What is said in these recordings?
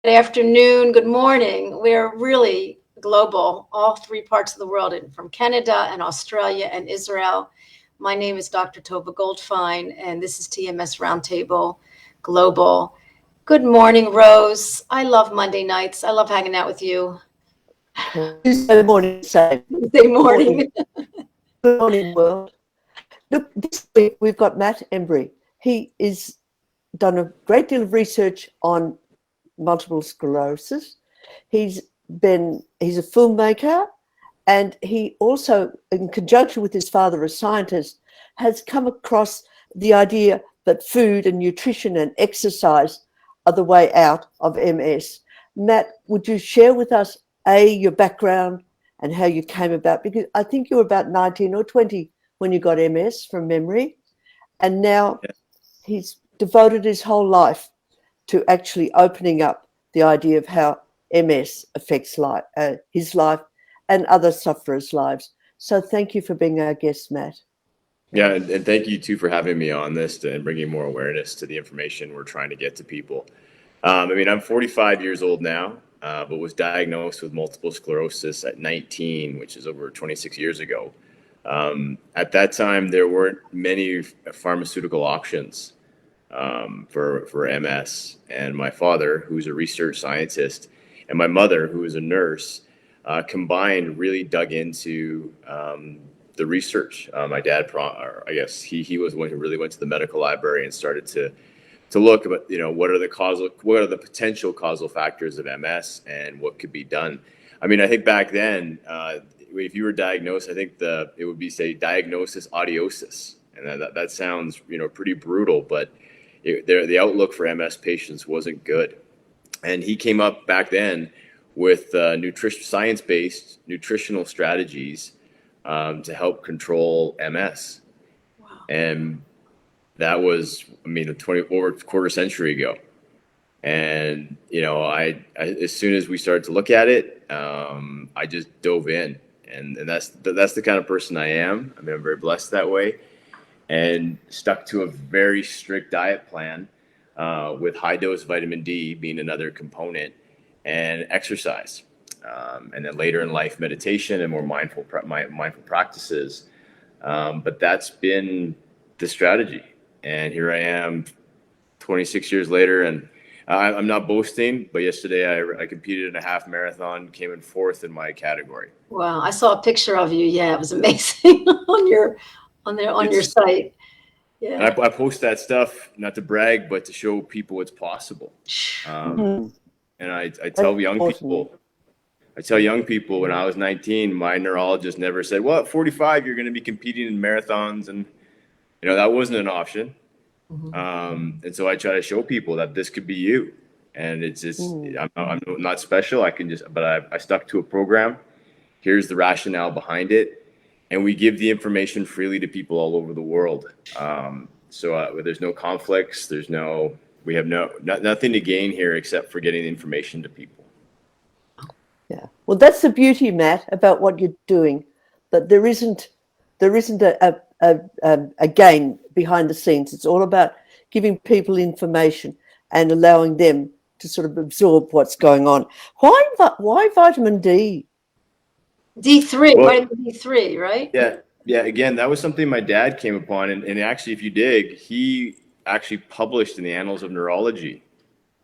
Good afternoon, good morning. We're really global, all three parts of the world, from Canada and Australia and Israel. My name is Dr. Tova Goldfein, and this is TMS Roundtable Global. Good morning, Rose. I love Monday nights. I love hanging out with you. Tuesday morning, same. Tuesday morning. Good morning, world. Look, this week we've got Matt Embry. He has done a great deal of research on multiple sclerosis. He's a filmmaker, and he also, in conjunction with his father, a scientist, has come across the idea that food and nutrition and exercise are the way out of MS. Matt, would you share with us, your background and how you came about? Because I think you were about 19 or 20 when you got MS from memory, and now he's devoted his whole life to actually opening up the idea of how MS affects his life and other sufferers' lives. So thank you for being our guest, Matt. Yeah, and thank you too for having me on this and bringing more awareness to the information we're trying to get to people. I'm 45 years old now, but was diagnosed with multiple sclerosis at 19, which is over 26 years ago. At that time, there weren't many pharmaceutical options for MS. And my father, who's a research scientist, and my mother, who is a nurse, combined really dug into the research. My dad, he was the one who really went to the medical library and started to look at, what are the potential causal factors of MS and what could be done. I think back then, if you were diagnosed, I think it would be diagnosis audiosis, and that sounds pretty brutal, but the outlook for MS patients wasn't good. And he came up back then with science-based nutritional strategies to help control MS. Wow. And that was, over a quarter century ago. And, I as soon as we started to look at it, I just dove in. And that's the kind of person I am. I'm very blessed that way. And stuck to a very strict diet plan with high dose vitamin D being another component, and exercise. And then later in life, meditation and more mindful practices. But that's been the strategy. And here I am 26 years later, and I'm not boasting, but yesterday I competed in a half marathon, came in fourth in my category. Wow, I saw a picture of you. Yeah, it was amazing on your site. Yeah. And I post that stuff not to brag, but to show people it's possible. And I tell young people when I was 19, my neurologist never said, well, at 45, you're going to be competing in marathons. And, that wasn't an option. Mm-hmm. And so I try to show people that this could be you. And it's just, I'm not special. But I stuck to a program. Here's the rationale behind it. And we give the information freely to people all over the world. So there's no conflicts. We have nothing to gain here except for getting the information to people. Yeah. Well, that's the beauty, Matt, about what you're doing, that there isn't a gain behind the scenes. It's all about giving people information and allowing them to sort of absorb what's going on. Why vitamin D? D3, vitamin D3, right? Yeah. Again, that was something my dad came upon, and actually, if you dig, he actually published in the Annals of Neurology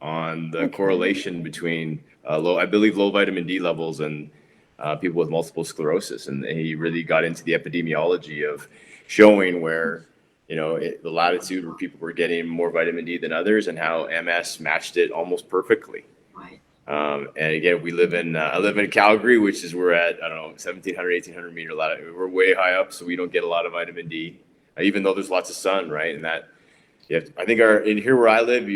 on the correlation between low vitamin D levels and people with multiple sclerosis, and he really got into the epidemiology of showing where the latitude where people were getting more vitamin D than others, and how MS matched it almost perfectly. Right. And again, I live in Calgary, which is we're at, 1,700, 1,800 meter latitude. We're way high up, so we don't get a lot of vitamin D, even though there's lots of sun, right? And I think in here where I live,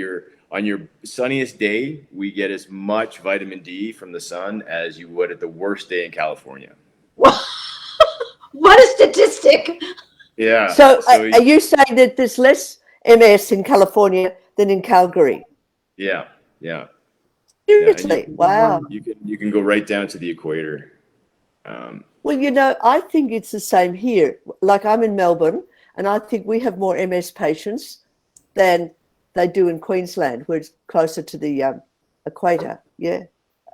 on your sunniest day, we get as much vitamin D from the sun as you would at the worst day in California. What a statistic! Yeah. So are you saying that there's less MS in California than in Calgary? Yeah. Seriously? Wow. You can go right down to the equator. Well, I think it's the same here. Like, I'm in Melbourne, and I think we have more MS patients than they do in Queensland, where it's closer to the equator. Yeah,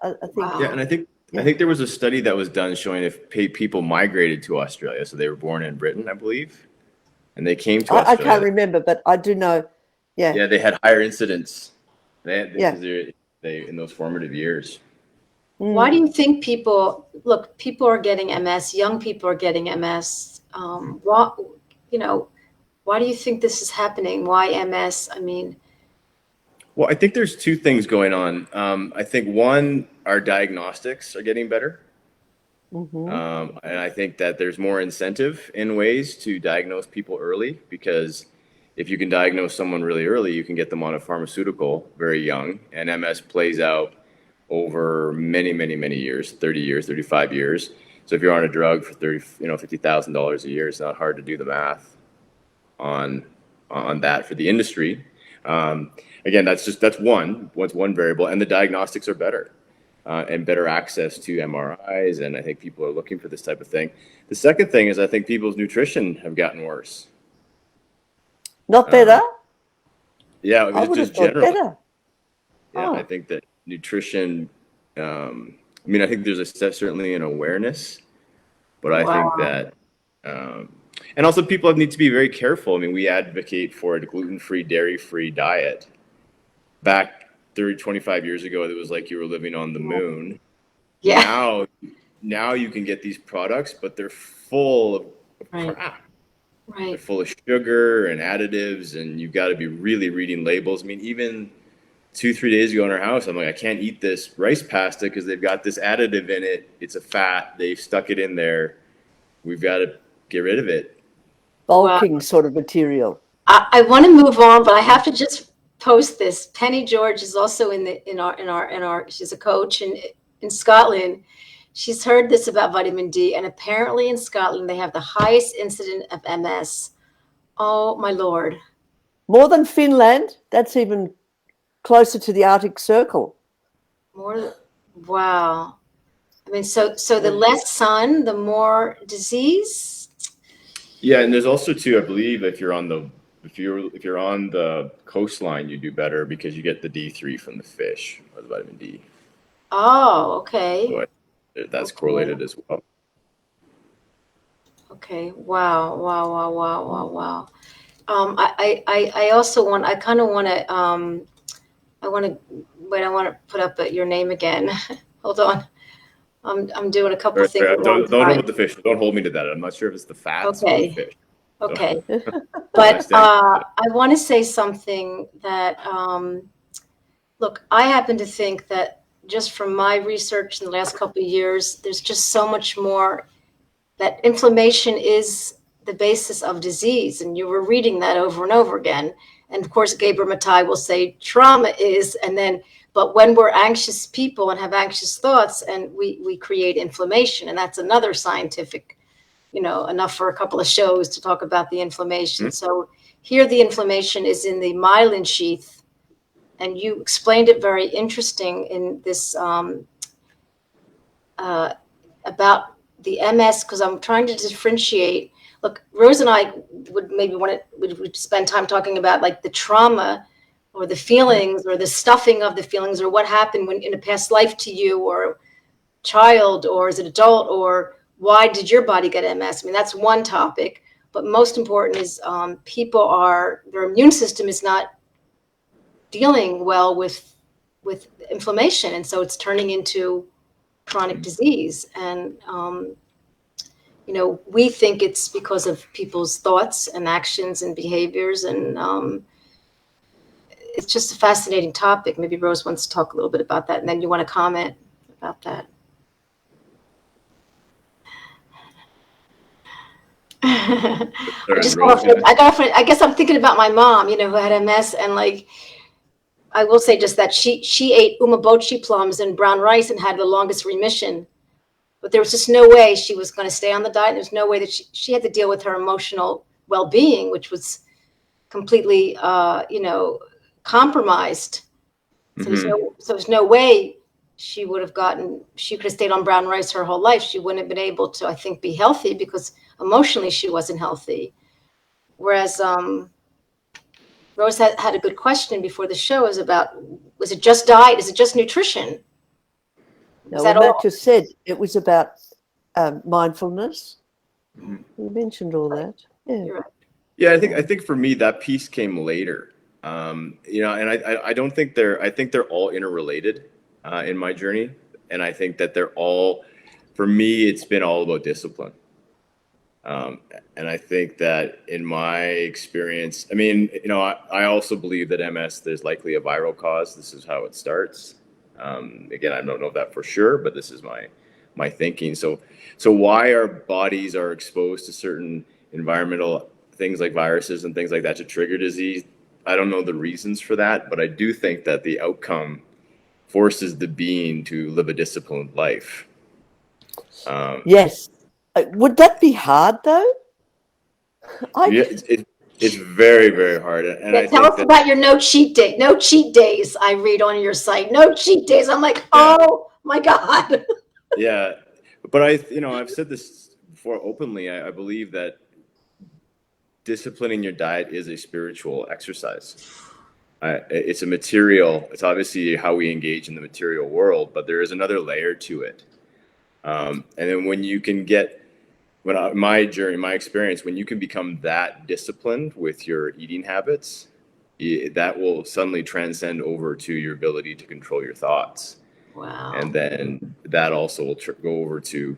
I think. Wow. Yeah, and I think there was a study that was done showing if people migrated to Australia, so they were born in Britain, I believe, and they came to I Australia. can't remember, but I do know. Yeah. Yeah, they had higher incidence. Yeah. Because they in those formative years. Why do you think people are getting MS, young people are getting MS? What, why do you think this is happening? Why MS? I mean, Well, I think there's two things going on. I think one, our diagnostics are getting better. And I think that there's more incentive in ways to diagnose people early, because if you can diagnose someone really early, you can get them on a pharmaceutical very young, and MS plays out over many, many, many years, 30 years, 35 years. So if you're on a drug for $50,000 a year, it's not hard to do the math on that for the industry. Again, that's one variable, and the diagnostics are better. And better access to MRIs, and I think people are looking for this type of thing. The second thing is I think people's nutrition have gotten worse. Not better? Yeah, I would have just thought generally. better. Yeah, I think that nutrition, I think there's certainly an awareness, but I think that, and also people need to be very careful. I mean, we advocate for a gluten-free, dairy-free diet. Back 30, 25 years ago, it was like you were living on the moon. yeah. Now you can get these products, but they're full of crap. Right. They're full of sugar and additives, and you've got to be really reading labels. I mean, even 2-3 days ago in our house, I'm like, I can't eat this rice pasta because they've got this additive in it. It's a fat. They've stuck it in there. We've got to get rid of it. Bulking sort of material. I want to move on, but I have to just post this. Penny George is also in our she's a coach in Scotland. She's heard this about vitamin D, and apparently in Scotland they have the highest incidence of MS. Oh my Lord. More than Finland? That's even closer to the Arctic Circle. Wow. I mean, so the less sun, the more disease. Yeah, and there's also too, I believe, if you're on the coastline, you do better because you get the D3 from the fish, or the vitamin D. Oh, okay. So that's correlated as well. Okay. Wow. I also want. I want to put up your name again. Hold on. I'm doing a couple things. Don't know with the fish. Don't hold me to that. I'm not sure if it's the fats or the fish. Okay. But I want to say something that, look, I happen to think that just from my research in the last couple of years, there's just so much more, that inflammation is the basis of disease. And you were reading that over and over again. And of course, Gabor Matai will say trauma is, but when we're anxious people and have anxious thoughts, and we create inflammation, and that's another scientific, enough for a couple of shows to talk about the inflammation. So here the inflammation is in the myelin sheath, and you explained it very interesting in this about the MS, because I'm trying to differentiate. Look, Rose and I would maybe would spend time talking about like the trauma or the feelings or the stuffing of the feelings, or what happened when in a past life to you, or child, or as an adult, or why did your body get MS? I mean, that's one topic, but most important is their immune system is not dealing well with inflammation, and so it's turning into chronic disease. And we think it's because of people's thoughts and actions and behaviors, and it's just a fascinating topic. Maybe Rose wants to talk a little bit about that, and then you want to comment about that. I guess I'm thinking about my mom, who had MS, and like, I will say just that she ate umeboshi plums and brown rice and had the longest remission, but there was just no way she was going to stay on the diet. There's no way that she had to deal with her emotional well-being, which was completely, compromised. So there's no way she could have stayed on brown rice her whole life. She wouldn't have been able to, I think, be healthy, because emotionally she wasn't healthy. Whereas Rose had a good question before the show, is about, was it just diet? Is it just nutrition? Now, Was well, that all? Matt just said it was about mindfulness. Mhm. You mentioned all that. Yeah. You're right. Yeah, I think for me that piece came later. You know, and I don't think I think they're all interrelated in my journey, and I think that they're all, for me, it's been all about discipline. And I think that in my experience, I mean, you know, I also believe that MS, there's likely a viral cause. This is how it starts. Again, I don't know that for sure, but this is my thinking. So why our bodies are exposed to certain environmental things like viruses and things like that to trigger disease, I don't know the reasons for that, but I do think that the outcome forces the being to live a disciplined life. Yes. Would that be hard though? Yeah, it's very, very hard. And Yeah, I tell think us that, about your no cheat day. No cheat days, I read on your site. No cheat days. I'm like, yeah, oh my God. yeah. But you know, I've said this before openly. I believe that disciplining your diet is a spiritual exercise. It's a material, it's obviously how we engage in the material world, but there is another layer to it. And then when you can get, my journey, my experience, when you can become that disciplined with your eating habits, that will suddenly transcend over to your ability to control your thoughts. Wow. And then that also will go over to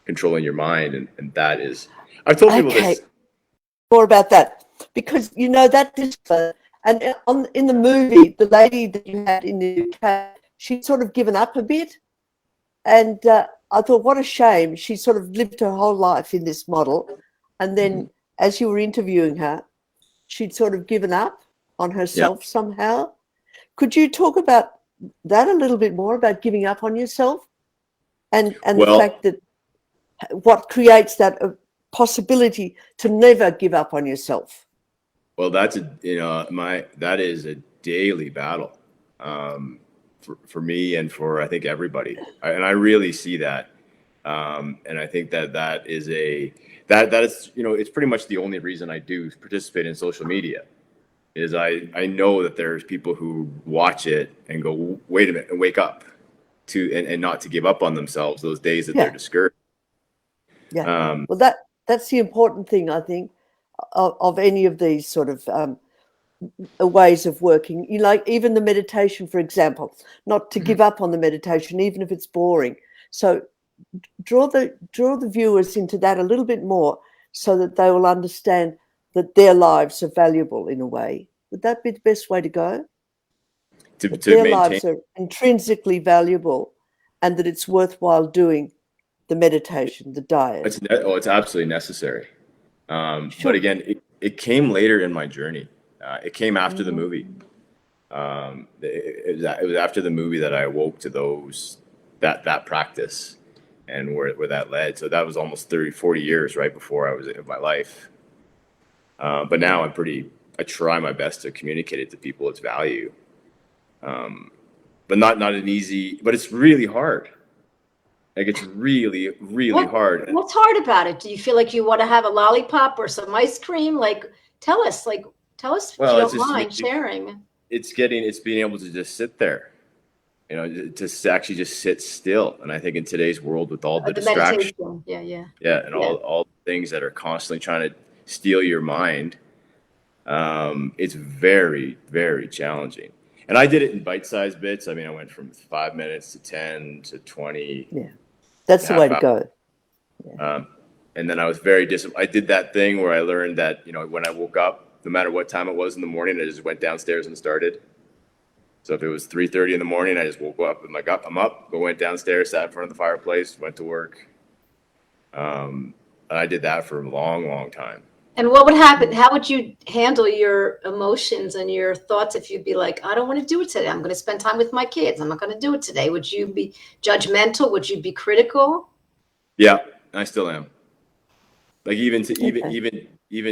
controlling your mind. And that is, I've told people Okay. this. More about that, because you know that discipline, and in the movie, the lady that you had in the UK, she'd sort of given up a bit, and I thought, what a shame. She sort of lived her whole life in this model, and then as you were interviewing her, she'd sort of given up on Yeah. herself somehow. Could you talk about that a little bit more, about giving up on yourself, and the Well, fact that what creates that possibility to never give up on yourself? well, that's that is a daily battle, for me and for, I think, everybody. And I really see that. And I think that is that is, you know, it's pretty much the only reason I do participate in social media, is I know that there's people who watch it and go, wait a minute, and wake up and not to give up on themselves those days that they're Yeah. discouraged. Yeah. Well, that's the important thing, I think, of any of these sort of ways of working. You like even the meditation, for example, not to give up on the meditation, even if it's boring. So draw the viewers into that a little bit more, so that they will understand that their lives are valuable in a way. Would that be the best way to go? That To their maintain. lives are intrinsically valuable, and that it's worthwhile doing the meditation, the diet. It's absolutely necessary. Sure. But again, it came later in my journey. It came after the movie. It was after the movie that I awoke to that practice, and where that led. So that was almost 30, 40 years right before I was in my life. But now I try my best to communicate it to people, its value. But not an easy, but it's really hard. Like, it's really, really hard. What's hard about it? Do you feel like you want to have a lollipop or some ice cream? Like, tell us if you Well, it's don't just, mind sharing. it's being able to just sit there, you know, to actually just sit still. And I think in today's world, with all the The distractions, meditation. Yeah. and all the things that are constantly trying to steal your mind, it's very, very challenging. And I did it in bite-sized bits. I mean, I went from 5 minutes to 10 to 20. Yeah, that's the way to go. And then I was very disciplined. I did that thing where I learned that, you know, when I woke up, no matter what time it was in the morning, I just went downstairs and started. So if it was 3:30 in the morning, I just woke up. I'm like, I'm up. I went downstairs, sat in front of the fireplace, went to work. And I did that for a long, long time. And what would happen? How would you handle your emotions and your thoughts if you'd be like, I don't want to do it today. I'm going to spend time with my kids. I'm not going to do it today. Would you be judgmental? Would you be critical? Yeah, I still am. Like, even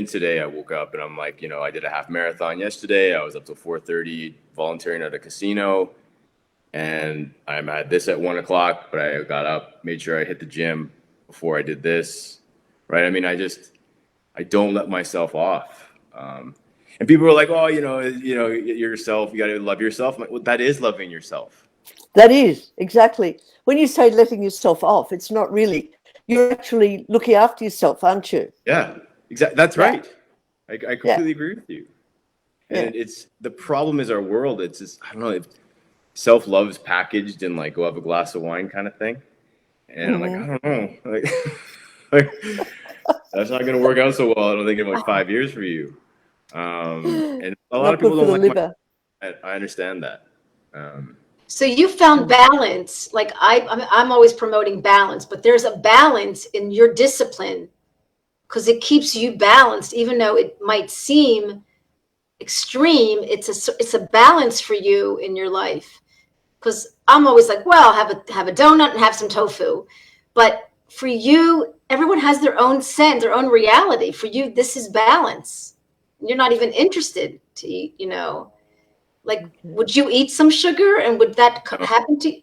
today, I woke up and I'm like, you know, I did a half marathon yesterday. I was up till 4:30 volunteering at a casino, and I had this at 1:00. But I got up, made sure I hit the gym before I did this. Right? I mean, I don't let myself off. And And people are like, oh, yourself, you got to love yourself. I'm like, well, that is loving yourself. That is, exactly. When you say letting yourself off, it's not really. You're actually looking after yourself, aren't you? Yeah, exactly. That's right. I completely agree with you. And it's the problem is our world. It's just, I don't know, if self-love is packaged in like, go have a glass of wine kind of thing. And I'm like, I don't know. Like that's not going to work out so well. I don't think in like 5 years for you. And a lot of people don't like liver. I understand that. So you found balance. Like I'm always promoting balance, but there's a balance in your discipline because it keeps you balanced, even though it might seem extreme. It's a balance for you in your life. Because I'm always like, well, have a donut and have some tofu, but for you, everyone has their own sense, their own reality. For you, this is balance. You're not even interested to eat, Like, would you eat some sugar, and would that happen to you?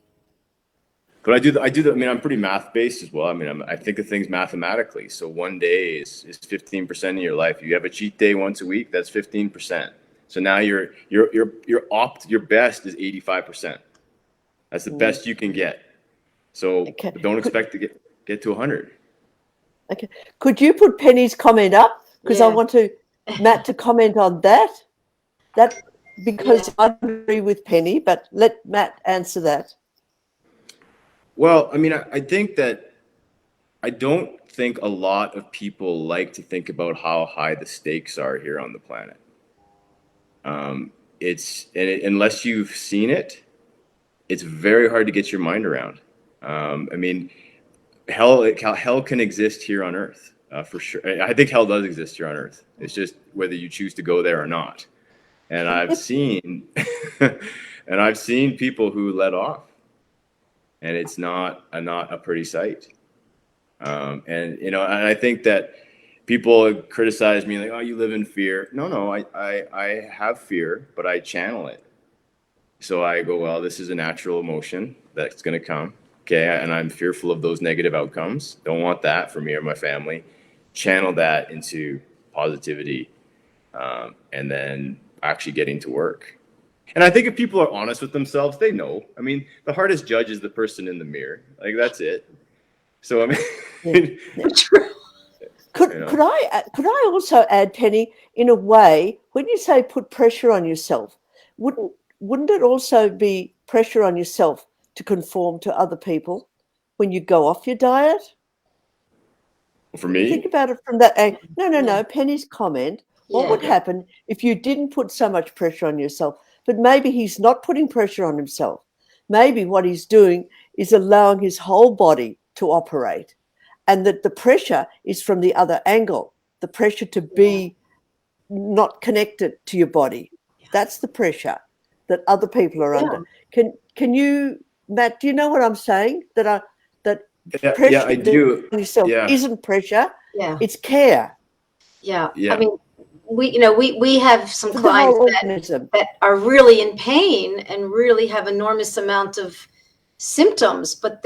But I do. I mean, I'm pretty math based as well. I mean, I think of things mathematically. So one day is 15% of your life. You have a cheat day once a week. That's 15%. So now your best is 85%. That's the best you can get. So don't expect to get to 100. Okay. Could you put Penny's comment up? Because I want Matt to comment on that. Because I agree with Penny, but let Matt answer that. Well, I mean, I think that I don't think a lot of people like to think about how high the stakes are here on the planet. Unless you've seen it, it's very hard to get your mind around. I mean, hell can exist here on Earth for sure. I think hell does exist here on Earth. It's just whether you choose to go there or not. And I've seen, people who let off, and it's not a pretty sight. And I think that people criticize me like, oh, you live in fear. No, I have fear, but I channel it. So I go, well, this is a natural emotion that's going to come. Okay. And I'm fearful of those negative outcomes. Don't want that for me or my family. Channel that into positivity. And then actually getting to work. And I think if people are honest with themselves, they know. I mean, the hardest judge is the person in the mirror. Like, that's it. So, I mean, true. Could I also add, Penny, in a way, when you say put pressure on yourself, wouldn't it also be pressure on yourself to conform to other people when you go off your diet? For me? Think about it from that angle. No. Penny's comment. What would happen if you didn't put so much pressure on yourself? But maybe he's not putting pressure on himself. Maybe what he's doing is allowing his whole body to operate, and that the pressure is from the other angle, the pressure to be not connected to your body. That's the pressure that other people are under. Can you, Matt, do you know what I'm saying? That pressure I do. On yourself isn't pressure. Yeah. It's care. Yeah. I mean, we have some clients that are really in pain and really have enormous amount of symptoms, but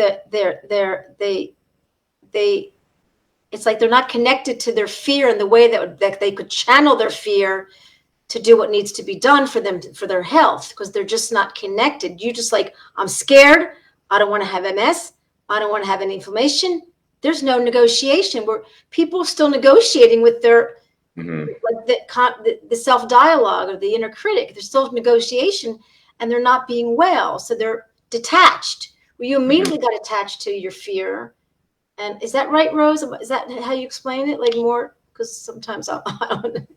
it's like they're not connected to their fear in the way that they could channel their fear to do what needs to be done for them, for their health, because they're just not connected. You just like, I'm scared. I don't want to have MS. I don't want to have any inflammation. There's no negotiation. Where people are still negotiating with their like the self-dialogue or the inner critic. There's still negotiation, and they're not being well. So they're detached. Well, you immediately got attached to your fear. And is that right, Rose? Is that how you explain it? Like more, because sometimes I don't.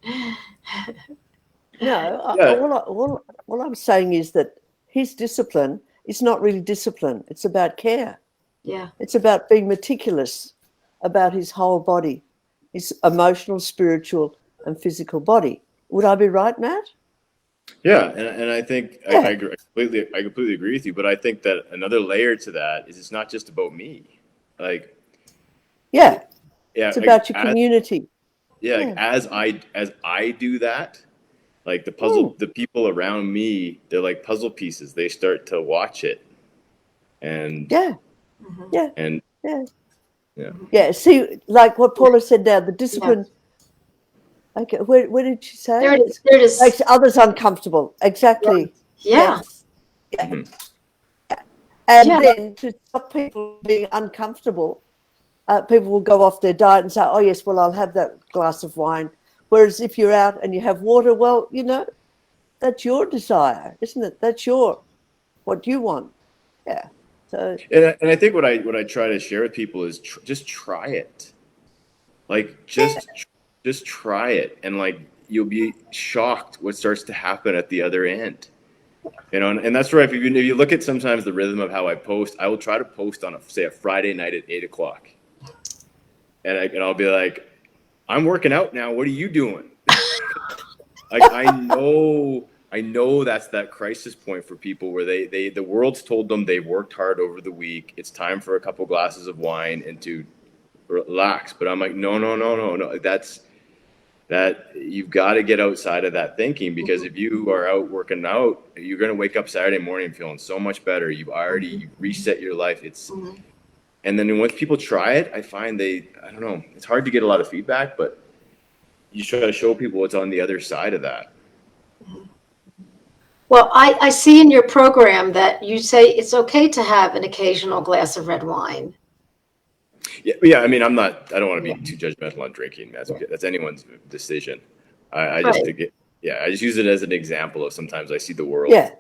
No, all I'm saying is that his discipline is not really discipline. It's about care. Yeah. It's about being meticulous about his whole body, his emotional, spiritual, and physical body. Would I be right, Matt? Yeah, and I think I completely agree with you. But I think that another layer to that is it's not just about me. Like, it's about your community. Like as I do that, like the people around me, they're like puzzle pieces. They start to watch it, and see, like what Paula said now, the discipline Okay, where did you say? There it is. There it is. Makes others uncomfortable. Exactly. Yeah. Yes. Yeah. Mhm. And Yeah. then to stop people being uncomfortable, people will go off their diet and say, oh, yes, well, I'll have that glass of wine. Whereas if you're out and you have water, well, that's your desire, isn't it? That's what you want. Yeah. So, And I think what I try to share with people is just try it. Like just try it, and like you'll be shocked what starts to happen at the other end. And that's right. If you look at sometimes the rhythm of how I post, I will try to post on a Friday night at 8 o'clock, and I'll be like, I'm working out now. What are you doing? Like I know that's that crisis point for people where the world's told them they've worked hard over the week. It's time for a couple glasses of wine and to relax. But I'm like, no. That you've got to get outside of that thinking, because if you are out working out, you're going to wake up Saturday morning feeling so much better. You've reset your life. And then once people try it, I find I don't know, it's hard to get a lot of feedback, but you try to show people what's on the other side of that. Well, I see in your program that you say it's okay to have an occasional glass of red wine. Yeah. I mean, I don't want to be too judgmental on drinking. That's anyone's decision. I just use it as an example of sometimes I see the world. yeah.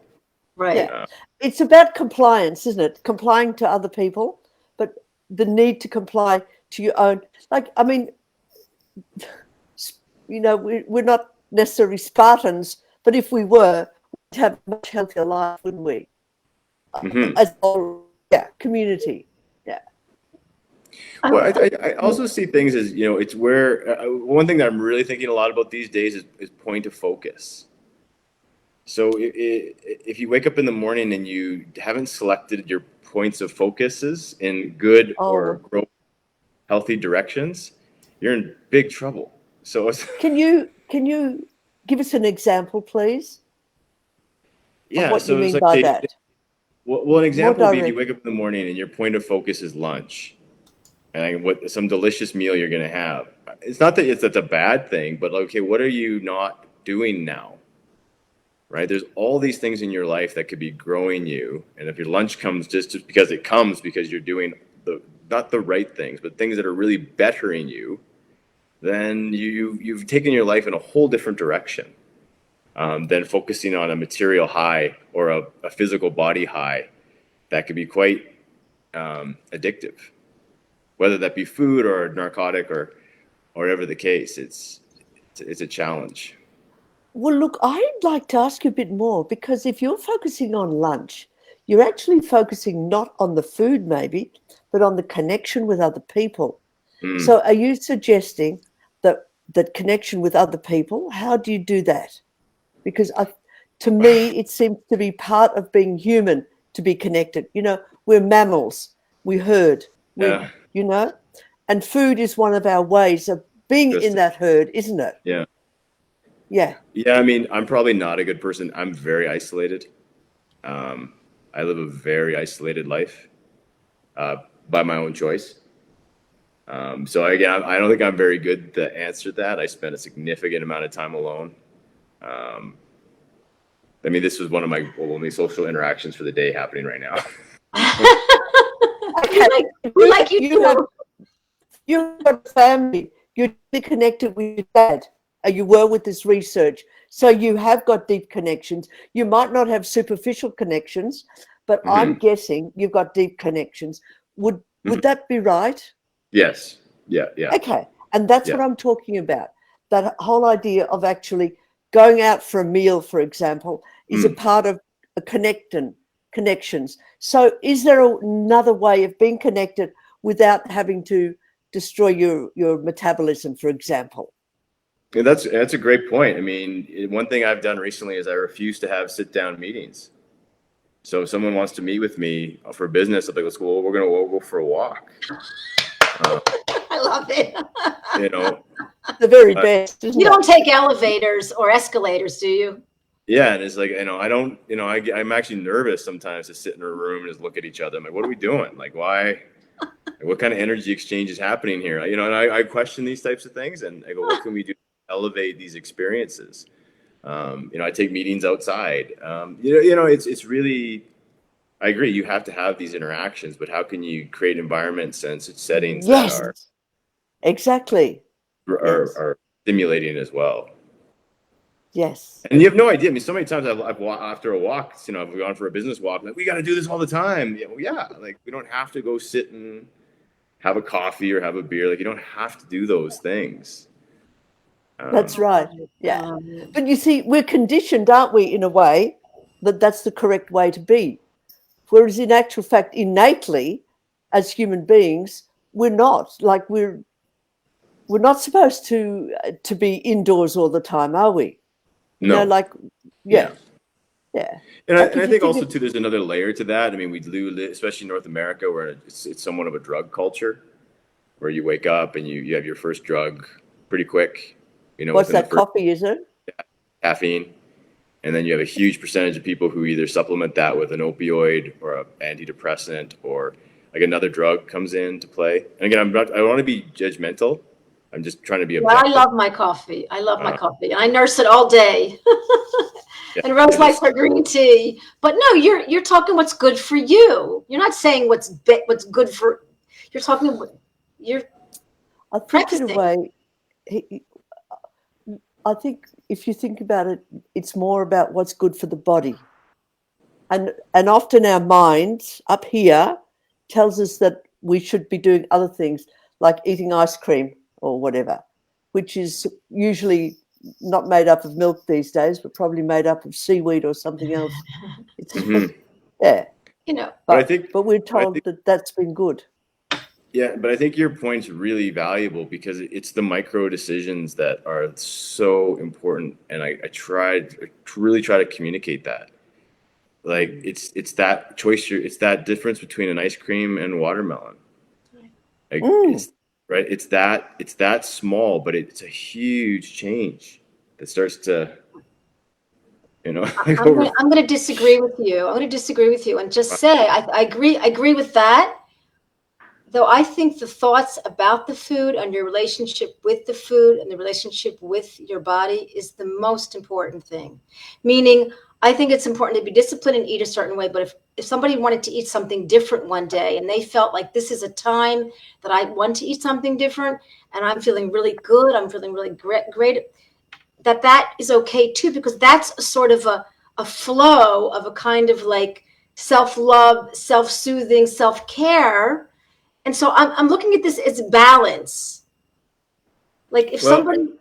Right. Yeah. It's about compliance, isn't it? Complying to other people, but the need to comply to your own. Like, I mean, we're not necessarily Spartans, but if we were, we'd have a much healthier life, wouldn't we? Mm-hmm. As a whole, community. Yeah. Well, I also see things as, it's where one thing that I'm really thinking a lot about these days is point of focus. So if you wake up in the morning and you haven't selected your points of focuses in good or growth, healthy directions, you're in big trouble. So can you give us an example, please? Yeah. Of what So you mean like, by that? Well, an example would be if you wake up in the morning and your point of focus is lunch, and some delicious meal you're going to have. It's not that that's a bad thing, but okay, what are you not doing now? Right? There's all these things in your life that could be growing you, and if your lunch comes just because it comes because you're doing not the right things, but things that are really bettering you, then you've taken your life in a whole different direction than focusing on a material high or a physical body high that could be quite addictive, whether that be food or narcotic or whatever the case. It's a challenge. Well, look, I'd like to ask you a bit more, because if you're focusing on lunch, you're actually focusing not on the food maybe, but on the connection with other people. So are you suggesting that connection with other people, how do you do that? Because to me, it seems to be part of being human to be connected. We're mammals, we herd, and food is one of our ways of being in that herd, isn't it? Yeah. Yeah. Yeah, I mean, I'm probably not a good person. I'm very isolated. I live a very isolated life by my own choice. So again, I don't think I'm very good to answer that. I spend a significant amount of time alone. I mean, this was one of my only social interactions for the day happening right now. You've got family. You're connected with your dad. You were with this research. So you have got deep connections. You might not have superficial connections, but I'm guessing you've got deep connections. Would that be right? Yes. Yeah. Okay. And that's what I'm talking about. That whole idea of actually going out for a meal, for example, is a part of a connections. So is there another way of being connected without having to destroy your metabolism, for example? Yeah, that's a great point. I mean, one thing I've done recently is I refuse to have sit-down meetings. So if someone wants to meet with me for business, I'm like, let's go. We'll go for a walk. I love it. The very best. You don't take elevators or escalators, do you? Yeah, and it's like, I don't, I'm actually nervous sometimes to sit in a room and just look at each other. I'm like, what are we doing? Like, why? What kind of energy exchange is happening here? And I question these types of things, and I go, what can we do elevate these experiences. I take meetings outside. It's really, I agree. You have to have these interactions, but how can you create environments and settings that Yes, exactly. Yes. are stimulating as well? Yes. And you have no idea. I mean, so many times I've after a walk, I've gone for a business walk. Like, we got to do this all the time. Like, we don't have to go sit and have a coffee or have a beer. Like, you don't have to do those things. That's right. Yeah. But you see, we're conditioned, aren't we, in a way, that that's the correct way to be. Whereas in actual fact, innately, as human beings, we're not. Like, we're not supposed to be indoors all the time, are we? No. Yeah. And I think also too, there's another layer to that. I mean, we do, especially in North America, where it's somewhat of a drug culture, where you wake up and you have your first drug pretty quick. What's that? Coffee, is it? Caffeine. And then you have a huge percentage of people who either supplement that with an opioid or an antidepressant, or like another drug comes into play. And again, I don't want to be judgmental. I'm just trying to be objective. I love my coffee. My coffee, and I nurse it all day. And Rose likes her green tea. But no, you're talking what's good for you. You're not saying what's good for. You're talking. You're. I think in a way, I think if you think about it, it's more about what's good for the body. And often our minds up here tells us that we should be doing other things like eating ice cream or whatever, which is usually not made up of milk these days, but probably made up of seaweed or something else. Yeah. But we're told that that's been good. Yeah, but I think your point's really valuable because it's the micro decisions that are so important, and I really try to communicate that. Like it's that choice. It's that difference between an ice cream and watermelon. Like, it's that small, but it's a huge change that starts to. I'm going to disagree with you. And just say I agree with that. Though I think the thoughts about the food and your relationship with the food and the relationship with your body is the most important thing. Meaning, I think it's important to be disciplined and eat a certain way. But if somebody wanted to eat something different one day and they felt like this is a time that I want to eat something different and I'm feeling really good, I'm feeling really great, that is okay too, because that's a sort of a flow of a kind of like self-love, self-soothing, self-care. And so I'm looking at this as balance. Like if somebody,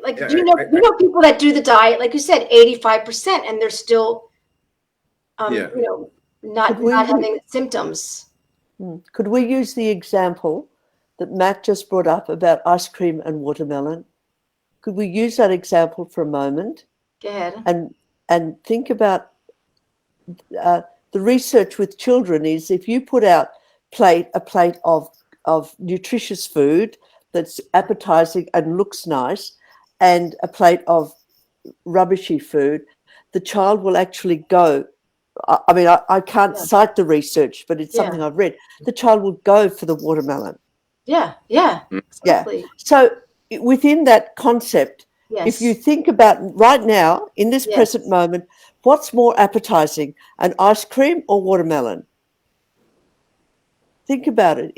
like you know people that do the diet, like you said, 85%, and they're still, not having symptoms. Could we use the example that Matt just brought up about ice cream and watermelon? Could we use that example for a moment? Go ahead. And think about the research with children is if you put out a plate of nutritious food that's appetizing and looks nice and a plate of rubbishy food, the child will actually go. I mean, I can't cite the research, but it's something I've read. The child will go for the watermelon. Yeah, exactly. Yeah. So within that concept, if you think about right now, in this present moment, what's more appetizing, an ice cream or watermelon? Think about it.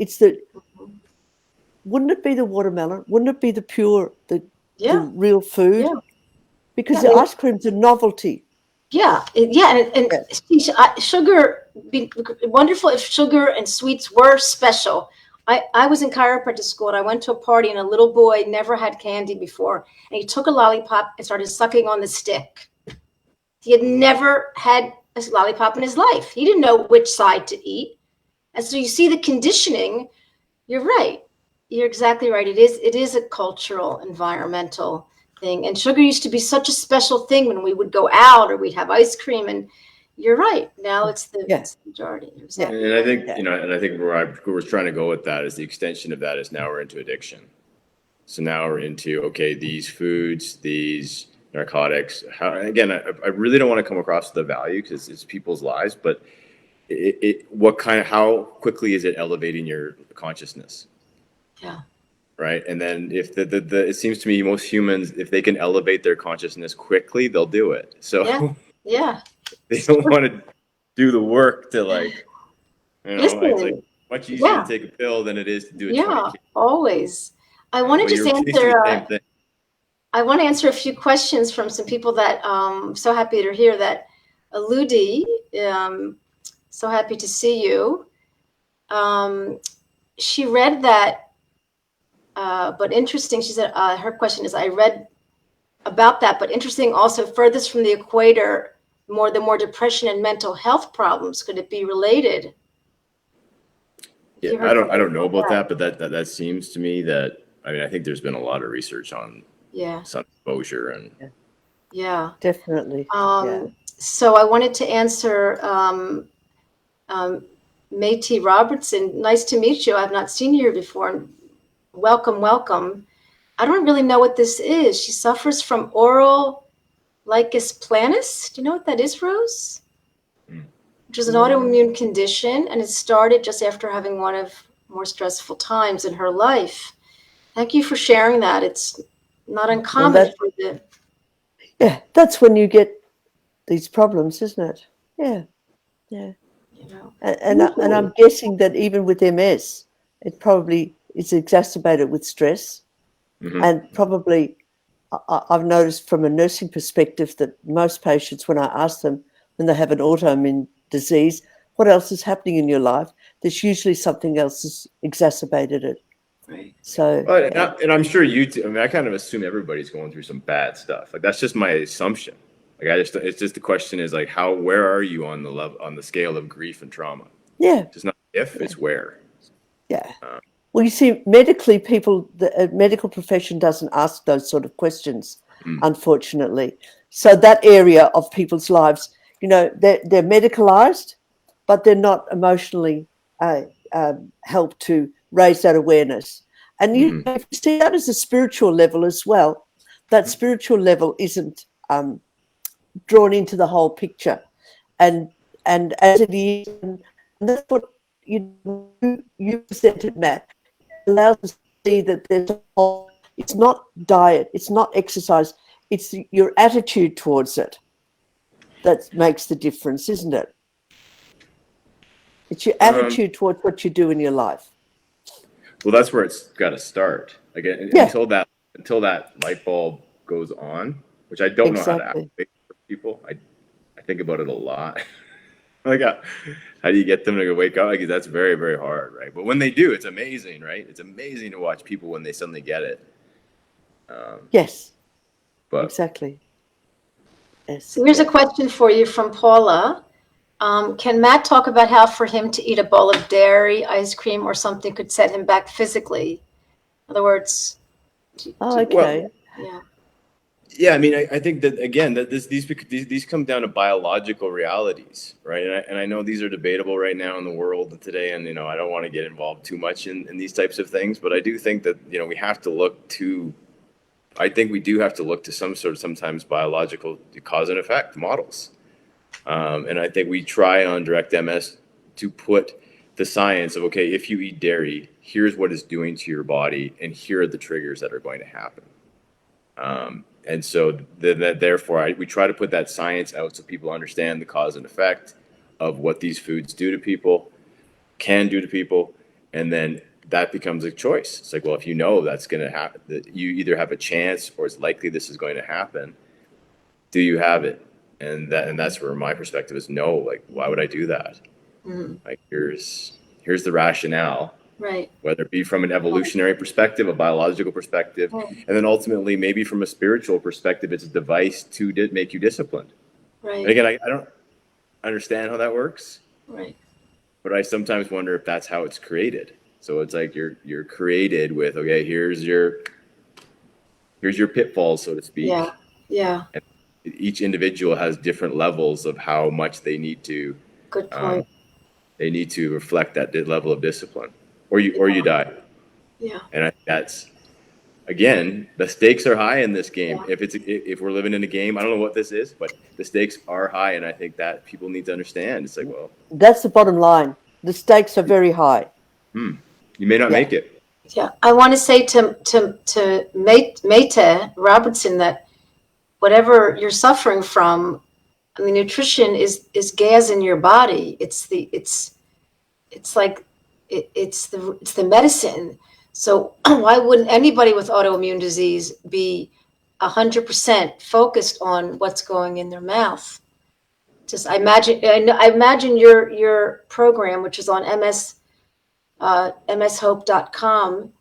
Wouldn't it be the watermelon? Wouldn't it be the pure, the real food? Yeah. Because the ice cream's a novelty. And sugar, wonderful if sugar and sweets were special. I was in chiropractic school and I went to a party and a little boy never had candy before. And he took a lollipop and started sucking on the stick. He had never had a lollipop in his life. He didn't know which side to eat. And so you see the conditioning. You're right. You're exactly right. It is a cultural, environmental thing. And sugar used to be such a special thing when we would go out or we'd have ice cream. And you're right. Now it's the majority. Exactly. And I think, and I think where we're trying to go with that is the extension of that is now we're into addiction. So now we're into, these foods, these narcotics. I really don't want to come across the value because it's people's lives, but how quickly is it elevating your consciousness? Yeah. right? And then if it seems to me most humans, if they can elevate their consciousness quickly, they'll do it. So Yeah. they don't want to do the work to like, it's like Listen, much easier to yeah, take a pill than it is to do a yeah, 20K. always. I want to But just you're chasing answer. the same thing. I want to answer a few questions from some people that so happy to hear that. Ludi, so happy to see you. She read that, but interesting. She said her question is, I read about that, but interesting also, furthest from the equator, the more depression and mental health problems. Could it be related? Yeah, I don't know about that, but that seems to me that, I mean, I think there's been a lot of research on sun exposure and Definitely. So I wanted to answer Mathew Robertson. Nice to meet you. I've not seen you here before. Welcome, welcome. I don't really know what this is. She suffers from oral lichen planus. Do you know what that is, Rose? Which is an autoimmune condition, and it started just after having one of more stressful times in her life. Thank you for sharing that. It's not uncommon for the. Yeah, that's when you get these problems, isn't it? Yeah. You know. And I'm guessing that even with MS, it probably is exacerbated with stress. And probably I've noticed from a nursing perspective that most patients, when I ask them when they have an autoimmune disease, what else is happening in your life? There's usually something else has exacerbated it. Right. So, and I'm sure you too. I mean, I kind of assume everybody's going through some bad stuff. Like that's just my assumption. Like it's just the question is like where are you on the level, on the scale of grief and trauma? It's not if, it's where. Well, you see, medically, the medical profession doesn't ask those sort of questions, unfortunately. So that area of people's lives, they're medicalized, but they're not emotionally helped to raise that awareness. And you see that as a spiritual level as well. That spiritual level isn't drawn into the whole picture, and as it is, and that's what you presented, Matt. Allows us to see that it's not diet, it's not exercise, it's your attitude towards it that makes the difference, isn't it? It's your attitude towards what you do in your life. Well, that's where it's got to start. Again, until that light bulb goes on, which I don't know how to activate for people. I think about it a lot. Like, how do you get them to wake up? Like, that's very, very hard, right? But when they do, it's amazing, right? It's amazing to watch people when they suddenly get it. Yes, but exactly. Yes. So here's a question for you from Paula. Can Matt talk about how for him to eat a bowl of dairy, ice cream, or something could set him back physically? In other words, okay. Yeah, I mean, I think that again, that these come down to biological realities, right? And I know these are debatable right now in the world today, and I don't want to get involved too much in these types of things, but I do think that we have to look to. I think we do have to look to some sort of sometimes biological cause and effect models, and I think we try on Direct MS to put the science of if you eat dairy, here's what it's doing to your body, and here are the triggers that are going to happen. And so therefore, we try to put that science out so people understand the cause and effect of what these foods do to people, can do to people, and then that becomes a choice. It's like, well, if that's going to happen, that you either have a chance or it's likely this is going to happen, do you have it? And that's where my perspective is no. Like, why would I do that? Like, here's the rationale. Right. Whether it be from an evolutionary perspective, a biological perspective, and then ultimately maybe from a spiritual perspective, it's a device to make you disciplined. Right. And again, I don't understand how that works. Right. But I sometimes wonder if that's how it's created. So it's like you're created with here's your pitfalls, so to speak. Yeah. And each individual has different levels of how much they need to. Good point. They need to reflect that level of discipline. Or you die. Yeah. And that's again, the stakes are high in this game. Yeah. If we're living in a game, I don't know what this is, but the stakes are high, and I think that people need to understand. It's like, well, that's the bottom line. The stakes are very high. You may not make it. Yeah, I want to say to Mete Robertson that whatever you're suffering from, I mean, nutrition is gas in your body. It's like it's the medicine. So why wouldn't anybody with autoimmune disease be 100% focused on what's going in their mouth? Just I imagine your program, which is on mshope.com,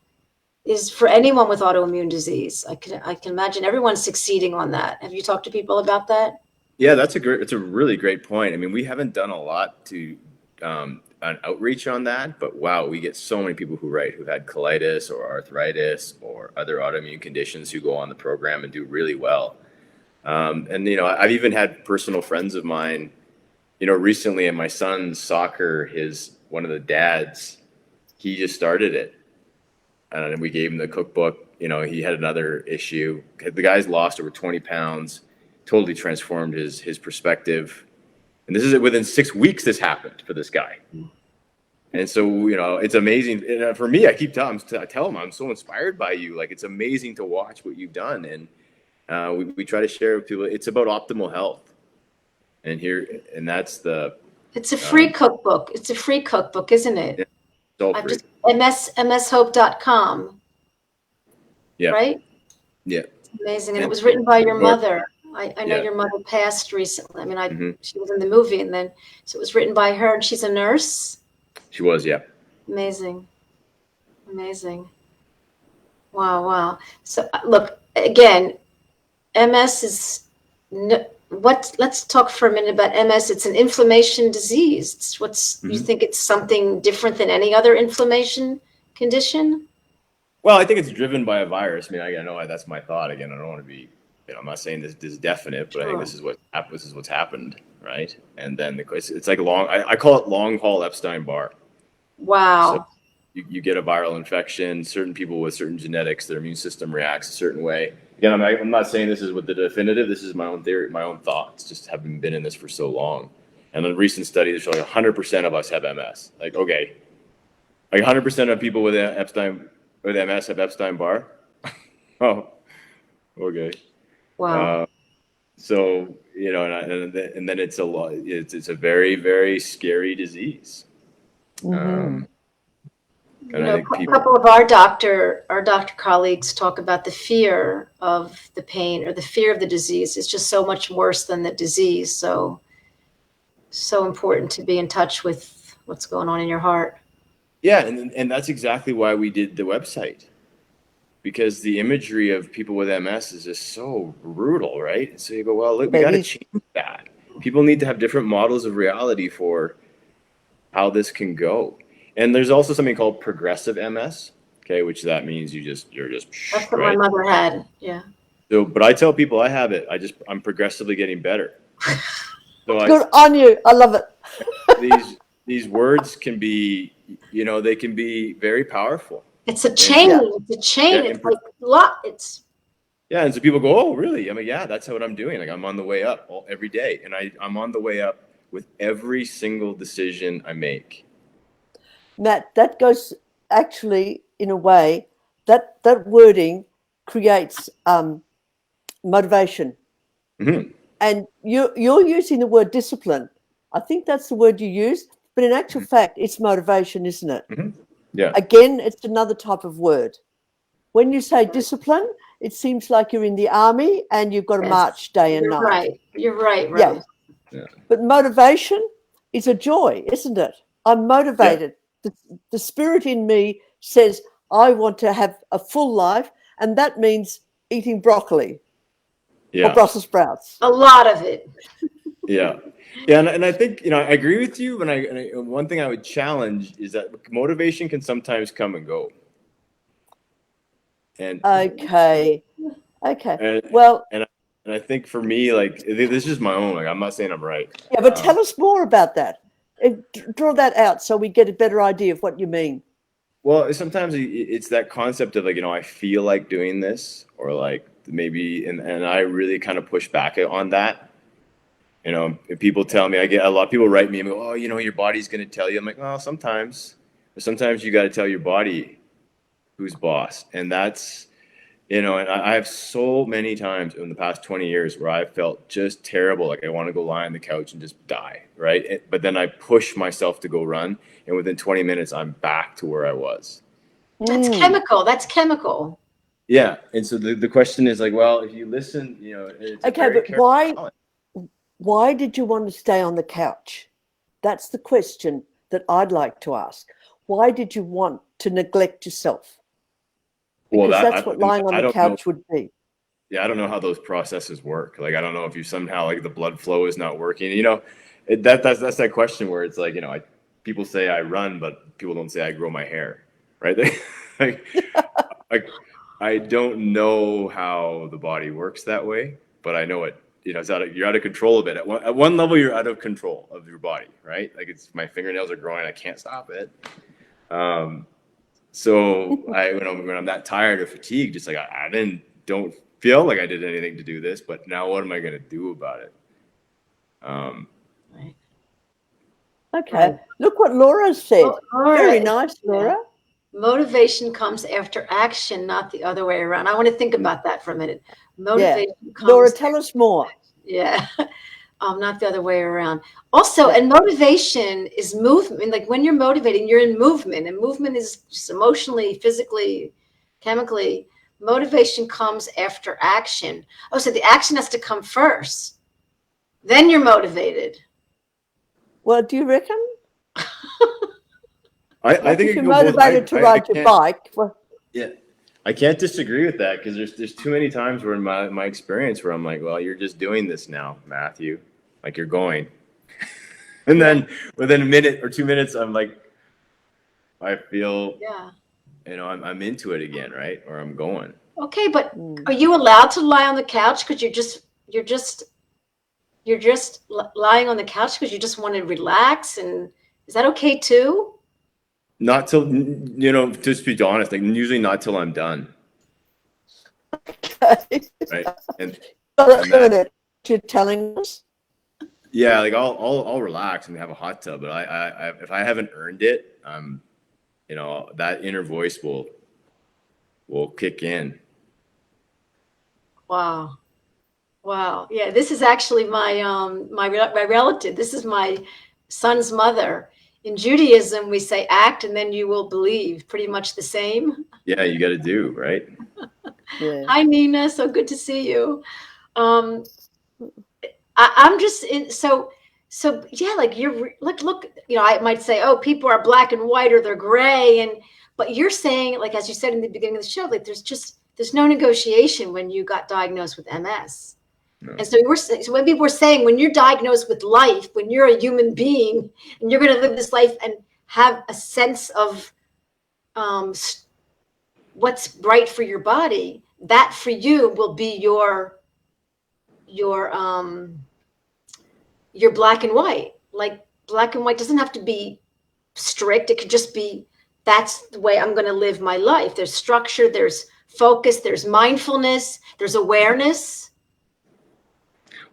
is for anyone with autoimmune disease. I can imagine everyone's succeeding on that. Have you talked to people about that? Yeah, it's a really great point. I mean, we haven't done a lot to an outreach on that, but wow, we get so many people who've had colitis or arthritis or other autoimmune conditions who go on the program and do really well. And I've even had personal friends of mine, recently in my son's soccer, one of the dads, he just started it, and we gave him the cookbook. He had another issue. The guy's lost over 20 pounds, totally transformed his perspective. And this is within 6 weeks this happened for this guy. And so, it's amazing. And for me, I tell him I'm so inspired by you. Like, it's amazing to watch what you've done. And we try to share with people. It's about optimal health. And that's it's a free cookbook. It's a free cookbook, isn't it? Yeah, it's all free. mshope.com. Yeah. Right? Yeah. It's amazing. And it was written by your mother. I know Yeah. your mother passed recently. I mean, she was in the movie, and then so it was written by her, and she's a nurse. She was, yeah. Amazing. Wow. So look, again, MS is let's talk for a minute about MS. It's an inflammation disease. You think it's something different than any other inflammation condition? Well, I think it's driven by a virus. I mean, I know that's my thought. Again, I don't want to be, I'm not saying this is definite, but I think this is what's happened, right? And then it's like I call it long haul Epstein-Barr. Wow. So you get a viral infection. Certain people with certain genetics, their immune system reacts a certain way. Again, I'm not saying this is what the definitive. This is my own theory, my own thoughts, just having been in this for so long. And a recent study is showing 100% of us have MS. Like, okay, like 100% of people with MS have Epstein-Barr. Oh, okay. Wow. So and then it's a lot. It's a very, very scary disease. A couple of our doctor colleagues talk about the fear of the pain or the fear of the disease. It's just so much worse than the disease. So important to be in touch with what's going on in your heart. Yeah, and that's exactly why we did the website, because the imagery of people with MS is just so brutal, right? And so you go, well, look, we got to change that. People need to have different models of reality for how this can go. And there's also something called progressive MS, okay, which that means you're just that's what my mother had. Yeah. So, but I tell people I have it. I'm progressively getting better. So good on you. I love it. These words can be, they can be very powerful. It's a chain. It's a chain. Yeah, it's like lot. Yeah, and so people go, oh, really? I mean, yeah, that's what I'm doing. Like, I'm on the way up every day, and I'm on the way up with every single decision I make. Matt, that goes actually in a way that wording creates motivation. And you're using the word discipline. I think that's the word you use, but in actual fact, it's motivation, isn't it? Yeah. Again, it's another type of word. When you say discipline, it seems like you're in the army and you've got to march day and night. You're right. Right. Yeah. But motivation is a joy, isn't it? I'm motivated. Yeah. The spirit in me says I want to have a full life, and that means eating broccoli or Brussels sprouts. A lot of it. Yeah. Yeah, and I think, I agree with you, and one thing I would challenge is that motivation can sometimes come and go. And okay. And I think for me, like, this is my own, like, I'm not saying I'm right. Yeah, but tell us more about that. Draw that out so we get a better idea of what you mean. Well, sometimes it's that concept of, like, I feel like doing this, or like maybe, and I really kind of push back on that. If people tell me, I get a lot of people write me and go, oh, your body's going to tell you. I'm like, well, sometimes you got to tell your body who's boss. And that's, and I have so many times in the past 20 years where I felt just terrible. Like I want to go lie on the couch and just die. Right. But then I push myself to go run. And within 20 minutes, I'm back to where I was. That's chemical. That's chemical. Yeah. And so the question is like, well, if you listen, it's okay, but why did you want to stay on the couch? That's the question that I'd like to ask. Why did you want to neglect yourself? Because that's what lying on the couch would be. Yeah, I don't know how those processes work. Like, I don't know if you somehow like the blood flow is not working. That's that question where it's like, people say I run, but people don't say I grow my hair, right? like, I don't know how the body works that way, but I know it. You're out of control of it. At one level, you're out of control of your body, right? Like my fingernails are growing, I can't stop it. So when I'm that tired or fatigued, just like don't feel like I did anything to do this, but now what am I going to do about it? Right. Okay. Look what Laura said. Very nice, Laura. Yeah. Motivation comes after action, not the other way around. I want to think about that for a minute. Motivation comes Laura, tell us more. Yeah. Not the other way around. Also, and motivation is movement. Like when you're motivating, you're in movement, and movement is just emotionally, physically, chemically. Motivation comes after action. Oh, so the action has to come first. Then you're motivated. Well, do you reckon? I think if you're motivated to ride your bike. Well, yeah. I can't disagree with that because there's too many times where in my experience where I'm like, well, you're just doing this now, Matthew. Like you're going. And then within a minute or 2 minutes, I'm like, I feel, I'm into it again, right? Or I'm going. Okay, but are you allowed to lie on the couch because you're just lying on the couch because you just want to relax? And is that okay too? Not till, just to be honest, like usually not till I'm done. Okay. Right. And you're telling us? Yeah, like I'll relax and have a hot tub, but I if I haven't earned it, that inner voice will kick in. Wow. Yeah, this is actually my my relative. This is my son's mother. In Judaism, we say act and then you will believe. Pretty much the same. Yeah, you got to do, right? Yeah. Hi, Nina. So good to see you. I'm just in, so yeah, like you're look, I might say, oh, people are black and white or they're gray. But you're saying, like, as you said in the beginning of the show, like there's no negotiation when you got diagnosed with MS. No. And so when people were saying, when you're diagnosed with life, when you're a human being and you're going to live this life and have a sense of what's right for your body, that for you will be your black and white. Like black and white doesn't have to be strict. It could just be, that's the way I'm going to live my life. There's structure, there's focus, there's mindfulness, there's awareness.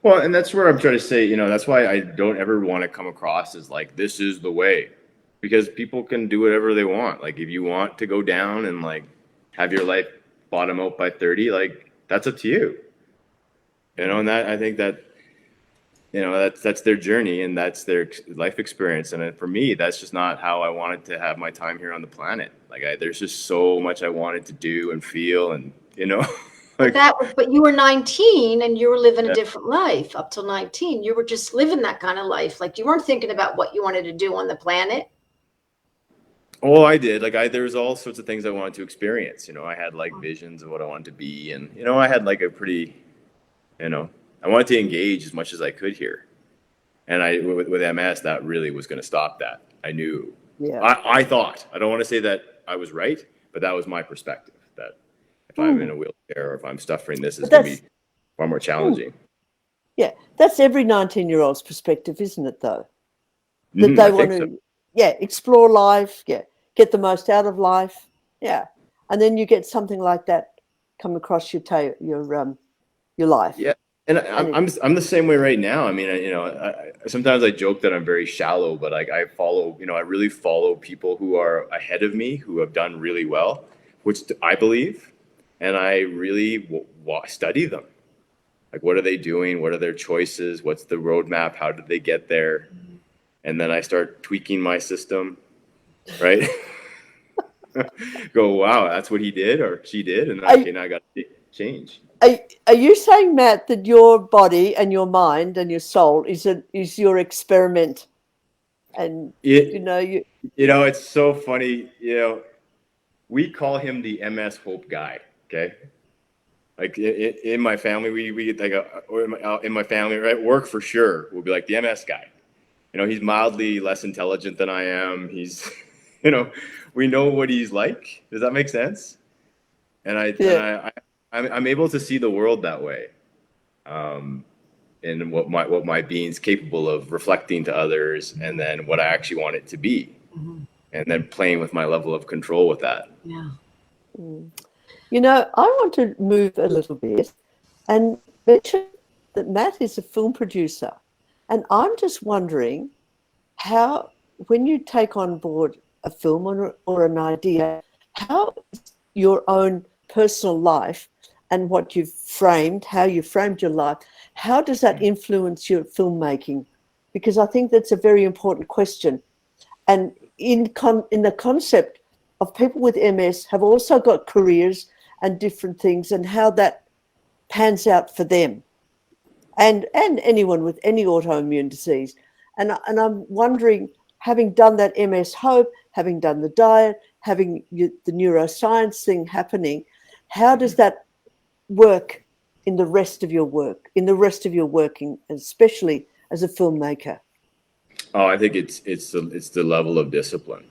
Well, and that's where I'm trying to say, that's why I don't ever want to come across as like, this is the way, because people can do whatever they want. Like if you want to go down and like have your life bottom out by 30, like that's up to you. And that, I think that, that's their journey and that's their life experience. And for me, that's just not how I wanted to have my time here on the planet. Like there's just so much I wanted to do and feel and, like, but you were 19 and you were living a different life up till 19. You were just living that kind of life. Like you weren't thinking about what you wanted to do on the planet. Oh, I did. Like there was all sorts of things I wanted to experience. I had like visions of what I wanted to be. And, I had like a pretty, I wanted to engage as much as I could here. And with MS, that really was going to stop that. I knew. Yeah. I thought. I don't want to say that I was right, but that was my perspective. That if I'm in a wheelchair or if I'm suffering, this is going to be far more challenging. Yeah, that's every 19-year-old's perspective, isn't it, though? That they want to, explore life, get the most out of life, and then you get something like that come across your life. Yeah, and I'm the same way right now. I mean, sometimes I joke that I'm very shallow, but like I follow, I really follow people who are ahead of me, who have done really well, which I believe, and I really study them. Like, what are they doing? What are their choices? What's the roadmap? How did they get there? And then I start tweaking my system, right? Go, wow, that's what he did or she did, and okay, now I got to change. Are you saying, Matt, that your body and your mind and your soul is your experiment? And it's so funny. We call him the MS Hope guy. Okay, like in my family, we like in my family, right? Work for sure. We'll be like the MS guy. He's mildly less intelligent than I am. He's, we know what he's like. Does that make sense? And I'm able to see the world that way, and what my being's capable of reflecting to others, and then what I actually want it to be, and then playing with my level of control with that. Yeah. I want to move a little bit and mention that Matt is a film producer, and I'm just wondering how, when you take on board a film or an idea, how your own personal life and what you've framed, how you framed your life, how does that influence your filmmaking? Because I think that's a very important question. And in the concept of people with MS have also got careers and different things, and how that pans out for them, and anyone with any autoimmune disease. And I'm wondering, having done that MS Hope, having done the diet, having the neuroscience thing happening, how does that work in the rest of your work, in the rest of your working, especially as a filmmaker? Oh, I think it's the level of discipline.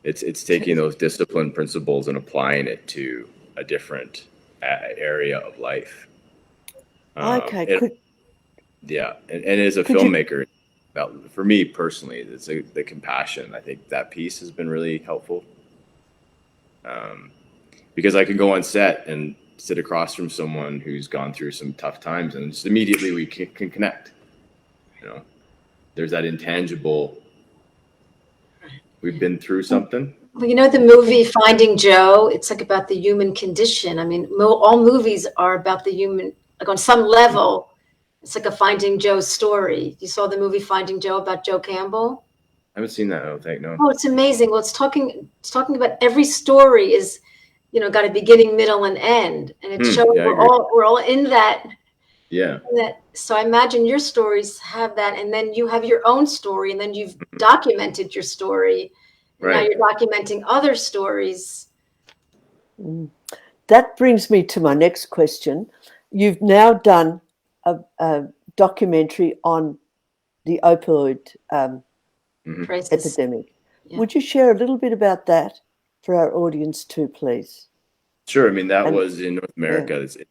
It's taking those discipline principles and applying it to a different area of life. Okay. And as a filmmaker, for me personally, it's the compassion. I think that piece has been really helpful, because I can go on set and sit across from someone who's gone through some tough times, and just immediately we can connect. There's that intangible. We've been through something. Well, the movie Finding Joe, it's like about the human condition. I mean, all movies are about the human, like on some level, it's like a Finding Joe story. You saw the movie Finding Joe about Joe Campbell? I haven't seen that, I don't think, no. Oh, it's amazing. Well, it's talking about every story is, got a beginning, middle, and end. And it shows we're all in that. Yeah. So I imagine your stories have that, and then you have your own story, and then you've documented your story. And now you're documenting other stories. That brings me to my next question. You've now done a documentary on the opioid epidemic. Yeah. Would you share a little bit about that for our audience too, please? Sure. I mean, that was in North America. Yeah.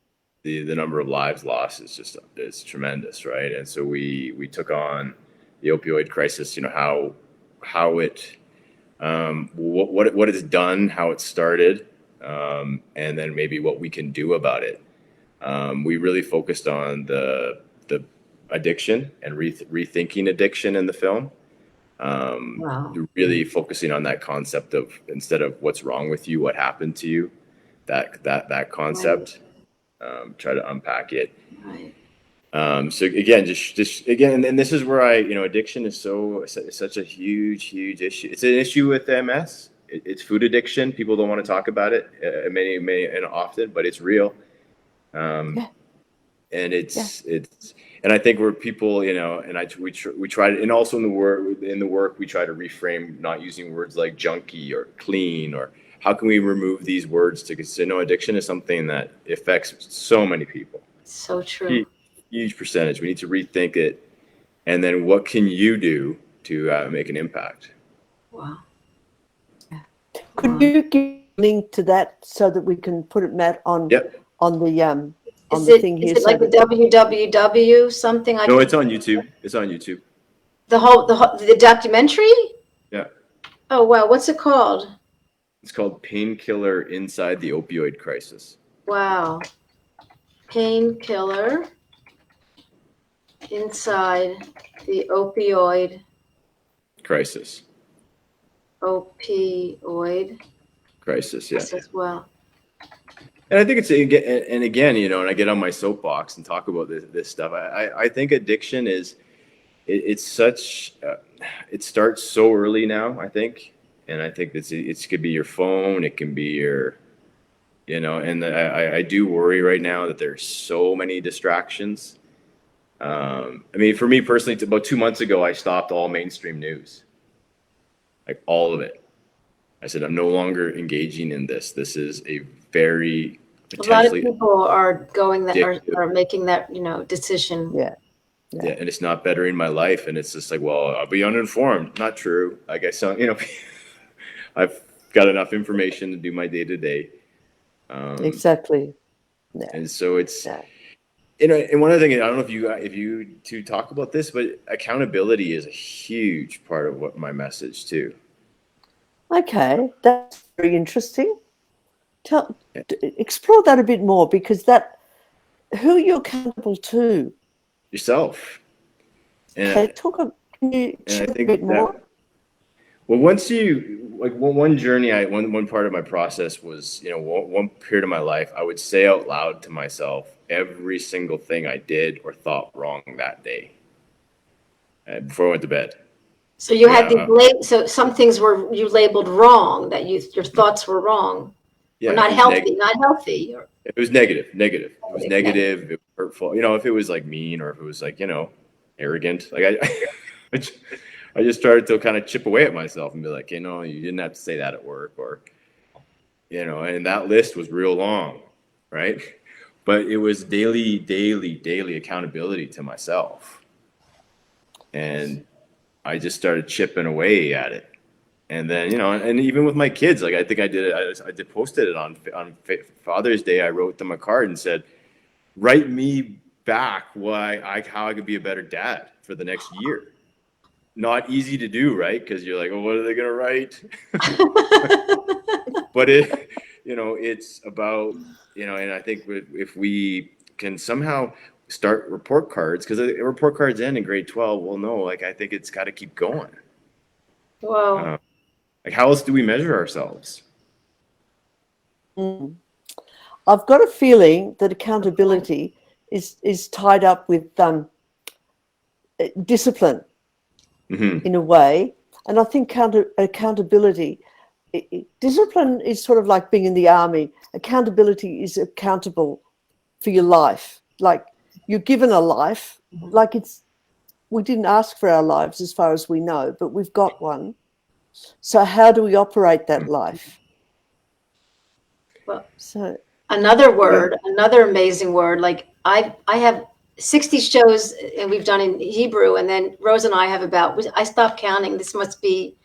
The number of lives lost is tremendous, right? And so we took on the opioid crisis. How it what it's done, how it started, and then maybe what we can do about it. We really focused on the addiction and rethinking addiction in the film. Really focusing on that concept of, instead of what's wrong with you, what happened to you, that concept. Try to unpack it. So again, just again, and this is where addiction is such a huge issue. It's an issue with MS. It's food addiction. People don't want to talk about it many and often, but it's real. And and I think where people, we try to, and also in the work we try to reframe, not using words like junkie or clean, or how can we remove these words to consider? No, addiction is something that affects so many people. So true. Huge percentage. We need to rethink it. And then what can you do to make an impact? Wow. Could you give a link to that so that we can put it, Matt, on the thing here? Is it like the www something? No, it's on YouTube. It's on YouTube. The documentary? Yeah. Oh, wow. What's it called? It's called Painkiller Inside the Opioid Crisis. Wow. Painkiller Inside the Opioid Crisis. Opioid crisis. Yeah. as well. And I think it's, and again, you know, and I get on my soapbox and talk about this stuff. I think addiction is, it's such, it starts so early now, I think. And I think it could be your phone, it can be your, you know, and I do worry right now that there's so many distractions. I mean, for me personally, about 2 months ago, I stopped all mainstream news, like all of it. I said, I'm no longer engaging in this. This is a very A lot of potentially people are going that addictive. are making that, you know, decision. Yeah. Yeah, and it's not bettering my life. And it's just like, well, I'll be uninformed. Not true. Like I saw, you know, I've got enough information to do my day to day. Exactly. Yeah. And so it's, Yeah. you know, and one other thing, I don't know if you two talk about this, but accountability is a huge part of what my message too. Okay, that's very interesting. Explore that a bit more, because that, who you're accountable to. Yourself. And, Okay, can you and I share a think bit more? Well, once you, like one journey, one part of my process was, you know, one period of my life, I would say out loud to myself every single thing I did or thought wrong that day before I went to bed. So you had so some things were you labeled wrong, that your thoughts were wrong. Yeah, or not healthy, not healthy. It was negative. It was negative. It was hurtful. You know, if it was like mean, or if it was like, you know, arrogant, like I just started to kind of chip away at myself and be like, you know, you didn't have to say that at work, or, you know, and that list was real long, right? But it was daily accountability to myself. And I just started chipping away at it. And then, you know, and even with my kids, like I think I posted it on Father's Day. I wrote them a card and said, write me back how I could be a better dad for the next year. Not easy to do, right? Because you're like, oh, what are they going to write? But you know, it's about, you know, and I think if we can somehow start report cards, because report cards end in grade 12, well, no, like I think it's got to keep going. Wow. Like, how else do we measure ourselves? I've got a feeling that accountability is tied up with discipline in a way. And I think accountability, discipline is sort of like being in the army. Accountability is accountable for your life. Like, you're given a life, like we didn't ask for our lives as far as we know, but we've got one. So how do we operate that life? Well, so another amazing word. Like I have 60 shows, and we've done in Hebrew, and then Rose and I have I stopped counting. This must be,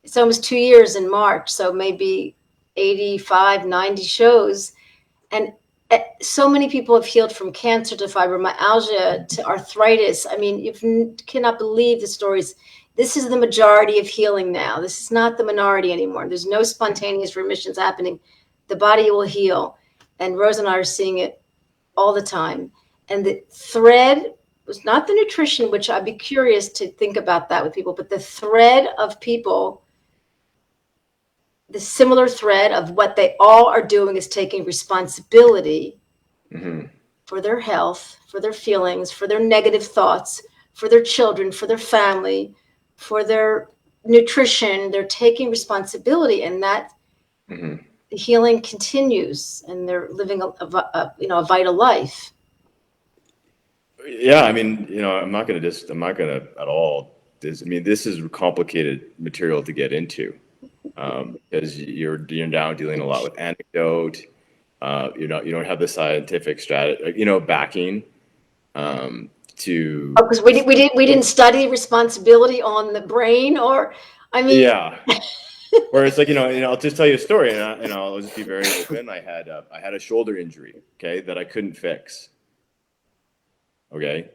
it's almost 2 years in March, so maybe 85, 90 shows. And so many people have healed from cancer to fibromyalgia to arthritis. I mean, you cannot believe the stories. This is the majority of healing now. This is not the minority anymore. There's no spontaneous remissions happening. The body will heal. And Rose and I are seeing it all the time. And the thread was not the nutrition, which I'd be curious to think about that with people, but the thread of people, the similar thread of what they all are doing is taking responsibility for their health, for their feelings, for their negative thoughts, for their children, for their family, for their nutrition. They're taking responsibility, and that the healing continues, and they're living a vital life. Yeah, I mean, you know, I'm not going to at all. I mean, this is complicated material to get into, because you're now dealing a lot with anecdote. You don't have the scientific strategy, you know, backing. Because we didn't study responsibility on the brain, or I mean, yeah. Where it's like, you know, I'll just tell you a story, and I'll just be very open. I had a shoulder injury, okay, that I couldn't fix. Okay,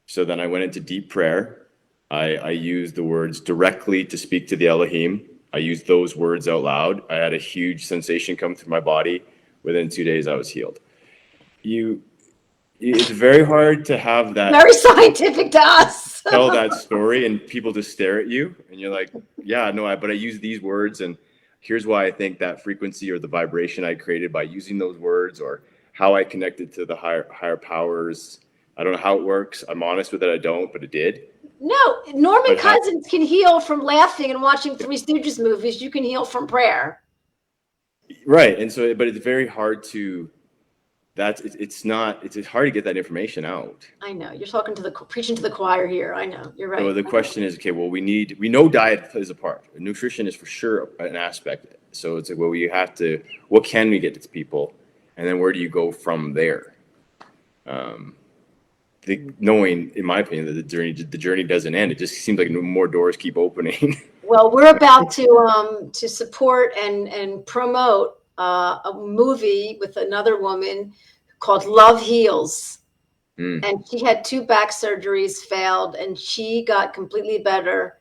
so then I went into deep prayer. I used the words directly to speak to the Elohim. I used those words out loud. I had a huge sensation come through my body. Within 2 days, I was healed. It's very hard to have that. Very scientific to us. Tell that story and people just stare at you, and you're like, yeah, no, but I use these words, and here's why I think that frequency or the vibration I created by using those words, or how I connected to the higher powers. I don't know how it works. I'm honest with it. I don't, but it did. No, Norman But Cousins can heal from laughing and watching Three Stooges movies. You can heal from prayer. Right. And so, but it's very hard to, it's hard to get that information out. I know. You're preaching to the choir here. I know. You're right. So the question is, okay, well, we know diet plays a part. Nutrition is for sure an aspect. So it's like, well, what can we get to people? And then where do you go from there? Knowing, in my opinion, that the journey doesn't end. It just seems like more doors keep opening. Well, we're about to support and promote a movie with another woman called Love Heals. And she had 2 back surgeries, failed, and she got completely better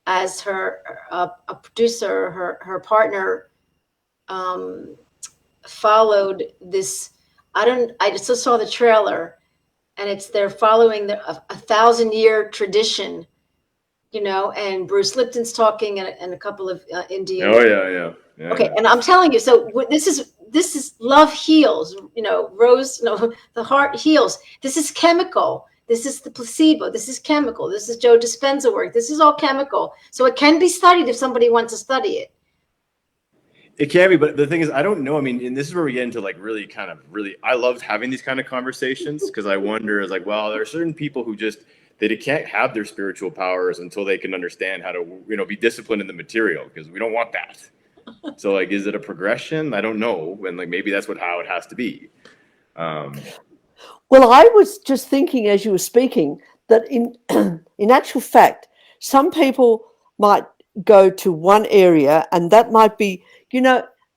as a producer, her partner followed this. I just saw the trailer, and they're following a 1,000-year tradition, and Bruce Lipton's talking, and a couple of Indian. Oh yeah. Okay, and I'm telling you, so this is Love Heals. Rose. The heart heals. This is chemical. This is the placebo. This is chemical. This is Joe Dispenza work. This is all chemical. So it can be studied if somebody wants to study it. It can be, but the thing is, I don't know. I mean, and this is where we get into I loved having these kind of conversations, because I wonder, there are certain people who they can't have their spiritual powers until they can understand how to, be disciplined in the material, because we don't want that. So is it a progression? I don't know. And maybe that's how it has to be. Well, I was just thinking as you were speaking that in actual fact, some people might go to one area, and that might be,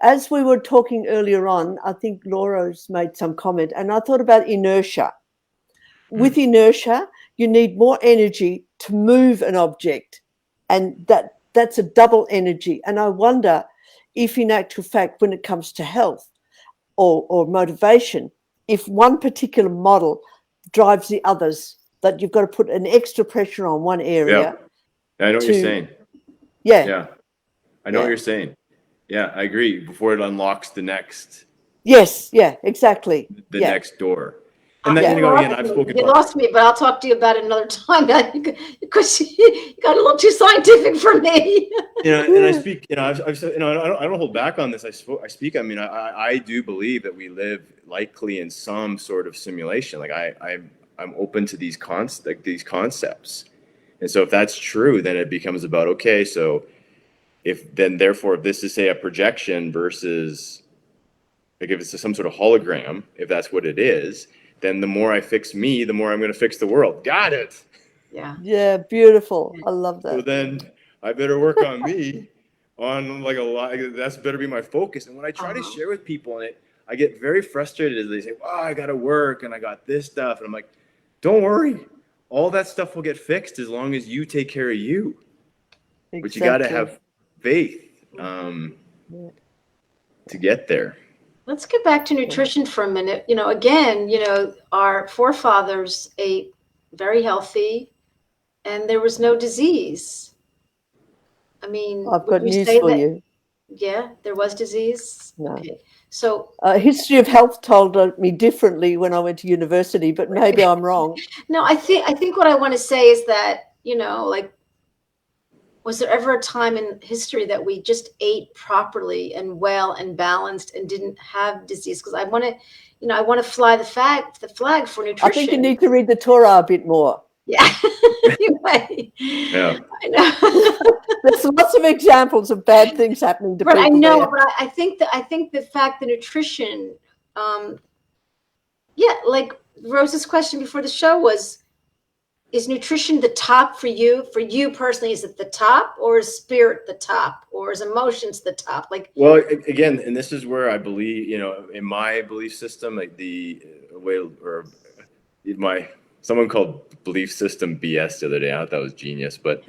as we were talking earlier on, I think Laura's made some comment, and I thought about inertia. With inertia, you need more energy to move an object, and that's a double energy. And I wonder if in actual fact, when it comes to health or motivation, if one particular model drives the others, that you've got to put an extra pressure on one area. Yeah. I know what you're saying. Yeah. I know what you're saying. Yeah, I agree. Before it unlocks the next. Yes. Yeah. Exactly. The next door. And then I've spoken. You lost me, but I'll talk to you about it another time. Because you got a little too scientific for me. And I speak. I've said. I don't hold back on this. I speak. I mean, I do believe that we live likely in some sort of simulation. I'm open to these concepts, and so if that's true, then it becomes about, okay, so if this is, say, a projection versus, if it's some sort of hologram, if that's what it is, then the more I fix me, the more I'm going to fix the world. Got it. Yeah. Yeah. Beautiful. I love that. So then I better work on me on a lot. That's better be my focus. And when I try to share with people, and I get very frustrated as they say, "Wow, I got to work and I got this stuff." And I'm like, don't worry. All that stuff will get fixed as long as you take care of you. Exactly. But you got to have faith to get there. Let's get back to nutrition for a minute. Again, our forefathers ate very healthy and there was no disease. I mean, I've got news for you. Yeah, there was disease. No. Okay. So history of health told me differently when I went to university, but maybe I'm wrong. No, I think what I want to say is that, was there ever a time in history that we just ate properly and well and balanced and didn't have disease? Because I want to fly the flag for nutrition. I think you need to read the Torah a bit more. Yeah. Anyway. Yeah. I know. There's lots of examples of bad things happening to people. I know, there. but I think the fact that nutrition, like Rose's question before the show was, is nutrition the top for you? For you personally, is it the top, or is spirit the top, or is emotions the top? Well, again, and this is where I believe, in my belief system, someone called belief system BS the other day. I thought that was genius, but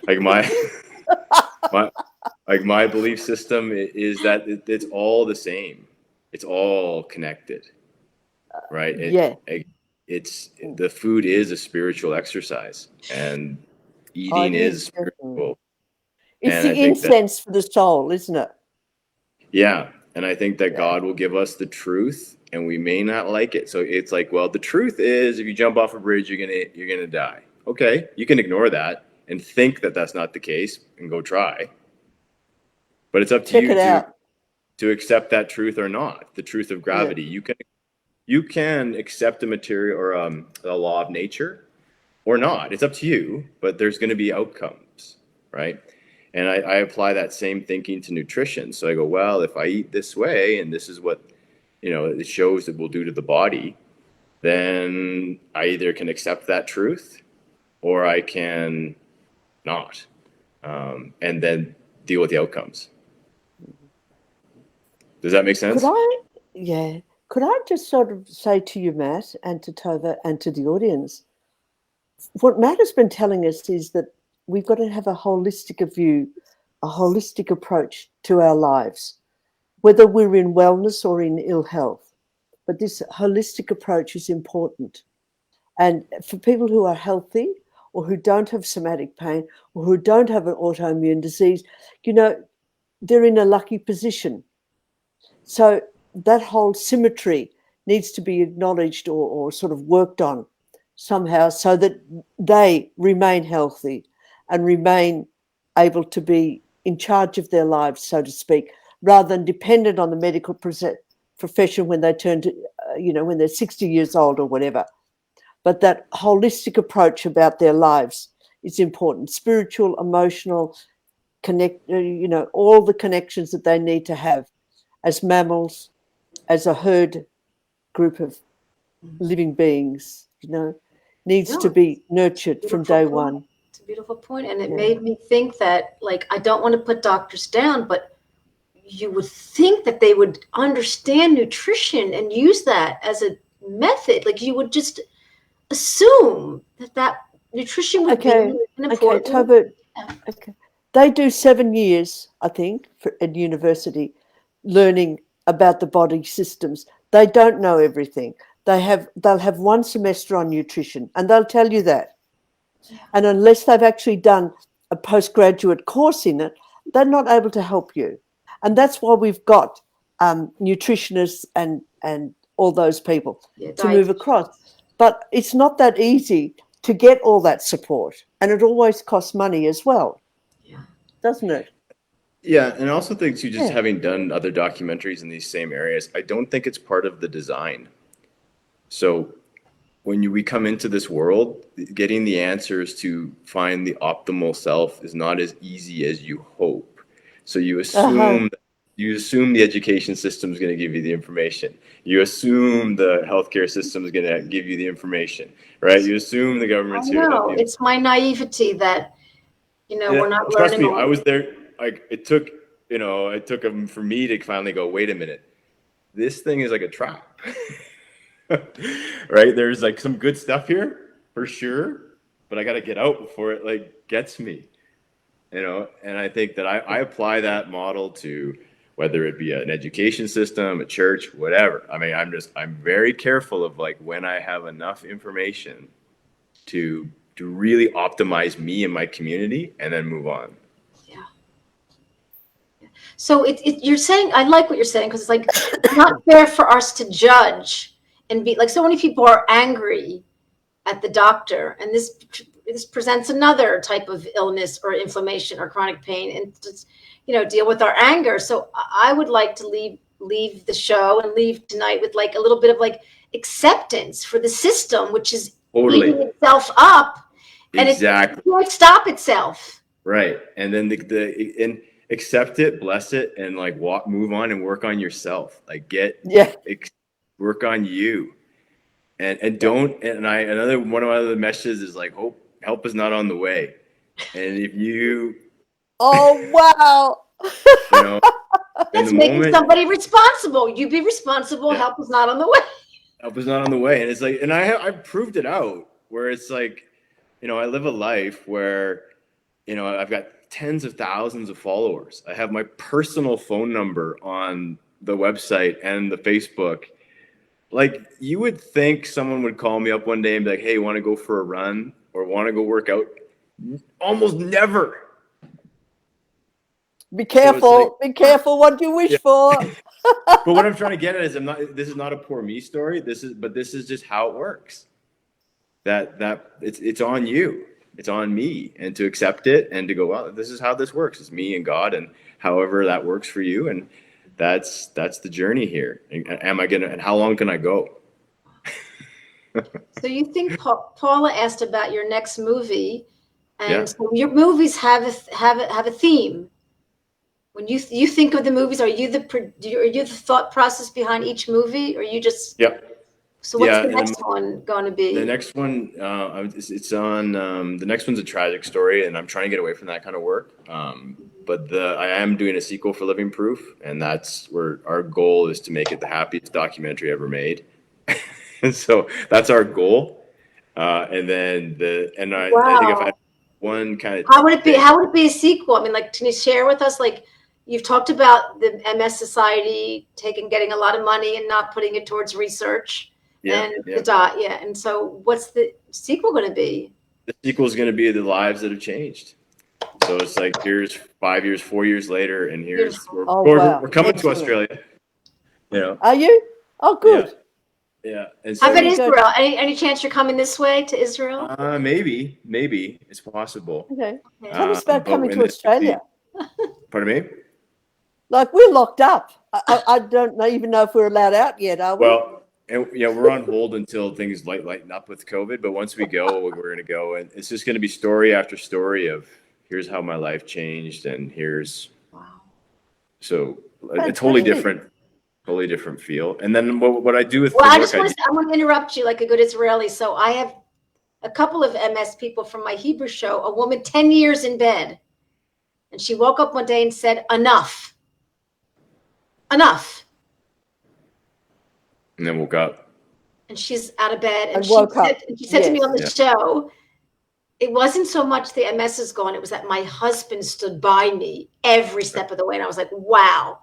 my belief system is that it's all the same. It's all connected, right? It's the food is a spiritual exercise, and eating is spiritual. It's the incense for the soul, isn't it? Yeah. And I think that God will give us the truth and we may not like it. So it's like, well, the truth is if you jump off a bridge, you're going to die. Okay. You can ignore that and think that that's not the case and go try. But it's up to Check you it out. to accept that truth or not. The truth of gravity. Yeah. You can accept a material or a law of nature or not. It's up to you, but there's going to be outcomes, right? And I apply that same thinking to nutrition. So I go, well, if I eat this way and this is what, it shows it will do to the body, then I either can accept that truth or I can not, and then deal with the outcomes. Does that make sense? Could I just sort of say to you, Matt, and to Tova and to the audience, what Matt has been telling us is that we've got to have a holistic view, a holistic approach to our lives, whether we're in wellness or in ill health. But this holistic approach is important. And for people who are healthy or who don't have somatic pain or who don't have an autoimmune disease, they're in a lucky position. So that whole symmetry needs to be acknowledged or sort of worked on somehow so that they remain healthy and remain able to be in charge of their lives, so to speak, rather than dependent on the medical profession when they turn to, when they're 60 years old or whatever. But that holistic approach about their lives is important. Spiritual, emotional, all the connections that they need to have as mammals, as a herd group of living beings, needs to be nurtured from day one. It's a beautiful point. And it made me think that, I don't want to put doctors down, but you would think that they would understand nutrition and use that as a method. You would just assume that nutrition would be an important. Tova, okay. They do 7 years, I think, at university, learning about the body systems. They don't know everything. They'll have 1 semester on nutrition, and they'll tell you that. Yeah. And unless they've actually done a postgraduate course in it, they're not able to help you. And that's why we've got nutritionists and all those people to move across. But it's not that easy to get all that support, and it always costs money as well. Yeah, doesn't it? Yeah, and I also think too, just having done other documentaries in these same areas, I don't think it's part of the design. So when we come into this world, getting the answers to find the optimal self is not as easy as you hope. So you assume the education system is going to give you the information. You assume the healthcare system is going to give you the information, right? You assume the government's here to help you. It's my naivety that, we're not learning. Trust me, I was there. It took for me to finally go, wait a minute, this thing is like a trap, right? There's some good stuff here for sure, but I got to get out before it gets me, and I think that I apply that model to whether it be an education system, a church, whatever. I mean, I'm very careful of when I have enough information to really optimize me and my community and then move on. So you're saying, I like what you're saying, because it's not fair for us to judge and be so many people are angry at the doctor, and this presents another type of illness or inflammation or chronic pain, and just, deal with our anger. So I would like to leave the show and leave tonight with a little bit of acceptance for the system, which is eating itself up, and it won't stop itself. Right, and then and accept it, bless it, and move on and work on yourself. Work on you, and don't. And another one of my other messages is help is not on the way. And if you, oh wow, that's making somebody responsible. You be responsible. Yeah. Help is not on the way. Help is not on the way, and it's and I've proved it out. Where it's I live a life where, I've got tens of thousands of followers. I have my personal phone number on the website and the Facebook. You would think someone would call me up one day and be like, hey, want to go for a run or want to go work out? Almost never. Be careful. Be careful what you wish for. But what I'm trying to get at is this is not a poor me story. This is just how it works. That it's on you. It's on me, and to accept it and to go, well, this is how this works. It's me and God, and however that works for you. And that's the journey here. And how long can I go? So you think Paula asked about your next movie, and Yeah. so your movies have a theme. When you think of the movies, are you the thought process behind each movie, or you just? Yep. So what's the next one going to be? The next one, it's on. The next one's a tragic story, and I'm trying to get away from that kind of work. But I am doing a sequel for Living Proof, and that's where our goal is to make it the happiest documentary ever made. And so that's our goal. And then I think if I had one kind of how would it be a sequel? I mean, like, can you share with us, like, you've talked about the MS Society getting a lot of money and not putting it towards research. And so what's the sequel going to be? The sequel is going to be the lives that have changed. So it's like, here's 4 years later, and we're coming to Australia. You know. Are you? Oh, good. Yeah. And so, how about Israel? Any chance you're coming this way to Israel? Maybe it's possible. Okay. Tell us about coming to Australia. Pardon me? Like, we're locked up. I don't even know if we're allowed out yet, are we? Well, and we're on hold until things lighten up with COVID. But once we go, we're going to go, and it's just going to be story after story of here's how my life changed, and here's so a totally different feel. And then what I do with I want to interrupt you like a good Israeli. So I have a couple of MS people from my Hebrew show. A woman 10 years in bed, and she woke up one day and said, "Enough." And then woke up. And she's out of bed. And she said to me on the show, it wasn't so much the MS is gone. It was that my husband stood by me every step of the way. And I was like, wow,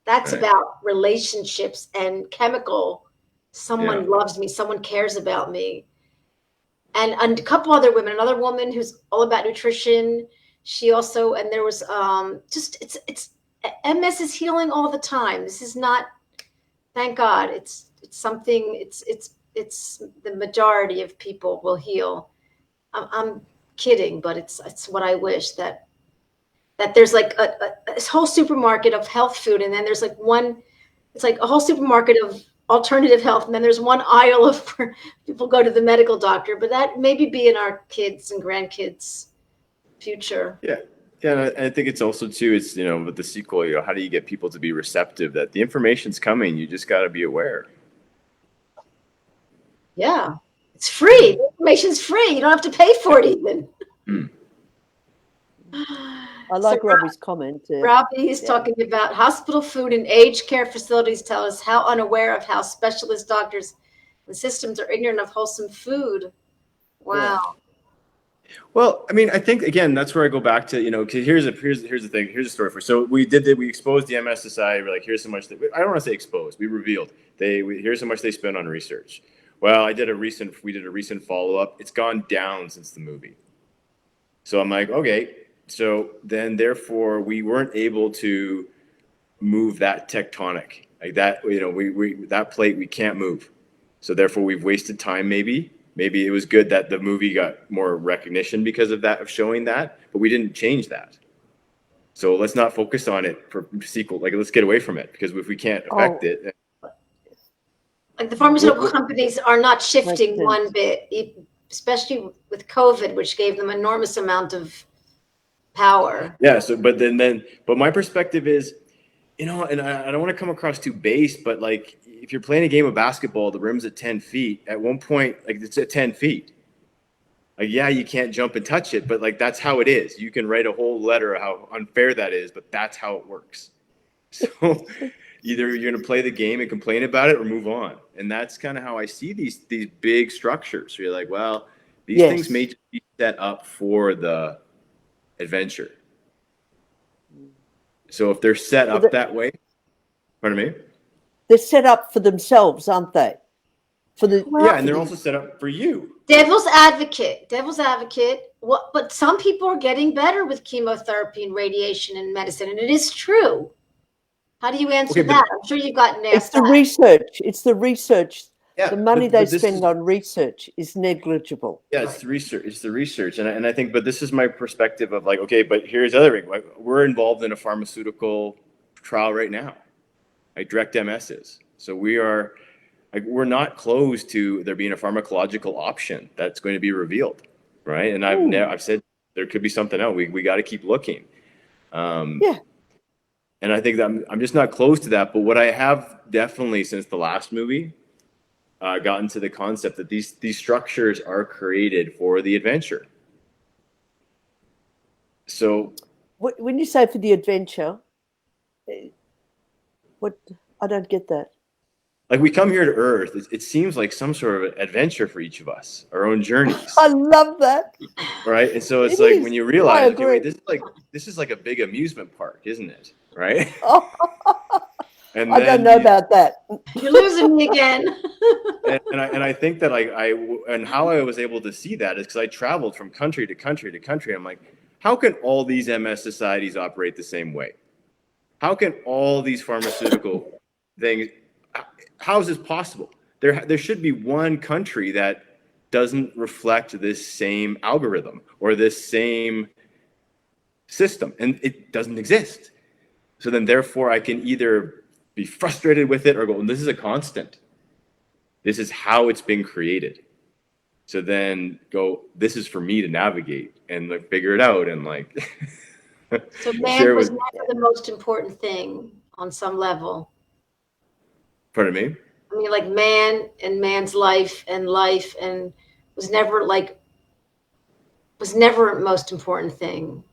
that's about relationships and chemical. Someone loves me. Someone cares about me. And a couple other women, another woman who's all about nutrition. She also, and there was it's MS is healing all the time. This is not, thank God. It's something, it's the majority of people will heal. I'm kidding, but it's what I wish that there's like a whole supermarket of health food. And then there's like it's like a whole supermarket of alternative health. And then there's one aisle of where people go to the medical doctor, but that maybe be in our kids and grandkids' future. Yeah. Yeah, and I think it's also too, it's, with the sequel, how do you get people to be receptive that the information's coming? You just got to be aware. Yeah, it's free. The information's free. You don't have to pay for it even. I like Robbie's comment. Robbie is talking about hospital food and aged care facilities tell us how unaware of how specialist doctors and systems are ignorant of wholesome food. Wow. Yeah. Well, I mean, I think again, that's where I go back to, because here's the thing. Here's a story for. So we exposed the MS Society. We're like, here's how much. I don't want to say exposed. We revealed. Here's how much they spend on research. Well, we did a recent follow up. It's gone down since the movie. So I'm like, okay. So then, therefore, we weren't able to move that tectonic like that. That plate we can't move. So therefore, we've wasted time. Maybe it was good that the movie got more recognition because of that, of showing that, but we didn't change that. So let's not focus on it for sequel. Like, let's get away from it, because if we can't affect it. Like, the pharmaceutical companies are not shifting one bit, especially with COVID, which gave them enormous amount of power. Yeah. So, but my perspective is, and I don't want to come across too base, but like, if you're playing a game of basketball, the rim's at 10 feet. At one point, like, it's at 10 feet. Like, yeah, you can't jump and touch it, but like, that's how it is. You can write a whole letter of how unfair that is, but that's how it works. So either you're going to play the game and complain about it or move on. And that's kind of how I see these big structures. So you're like, well, these things may just be set up for the adventure. So if they're set up that way, pardon me? They're set up for themselves, aren't they? for the Well, Yeah, and they're also set up for you. Devil's advocate. What? But some people are getting better with chemotherapy and radiation and medicine, and it is true. How do you answer Okay, that? I'm sure you've gotten it's asked the that. research. It's the research. Yeah, The money they but this spend is, on research is negligible. yeah, it's the research. It's the research, and I think, but this is my perspective of like, okay, but here's the other thing. Like, we're involved in a pharmaceutical trial right now, like Direct MS is. So we are, like, we're not close to there being a pharmacological option that's going to be revealed, right? And I've said there could be something else. We got to keep looking. Yeah. And I think that I'm just not close to that. But what I have definitely since the last movie gotten to the concept that these structures are created for the adventure. So When you say for the adventure, what I don't get that. like we come here to Earth, it seems like some sort of adventure for each of us, our own journeys, I love that. right? And so it's It like is. when you I realize, okay, agree. wait, this is like a big amusement park, isn't it? Right? Oh, And I don't know you, about that. You're losing me again. and I think that and how I was able to see that is because I traveled from country to country to country. I'm like, how can all these MS societies operate the same way? How can all these pharmaceutical things? How is this possible? There should be one country that doesn't reflect this same algorithm or this same system, and it doesn't exist. So then, therefore, I can either be frustrated with it or go, this is a constant. This is how it's been created. So then go, this is for me to navigate and like figure it out and like So share man was with. never the most important thing on some level. Pardon me? I mean, like man and man's life and was never a most important thing.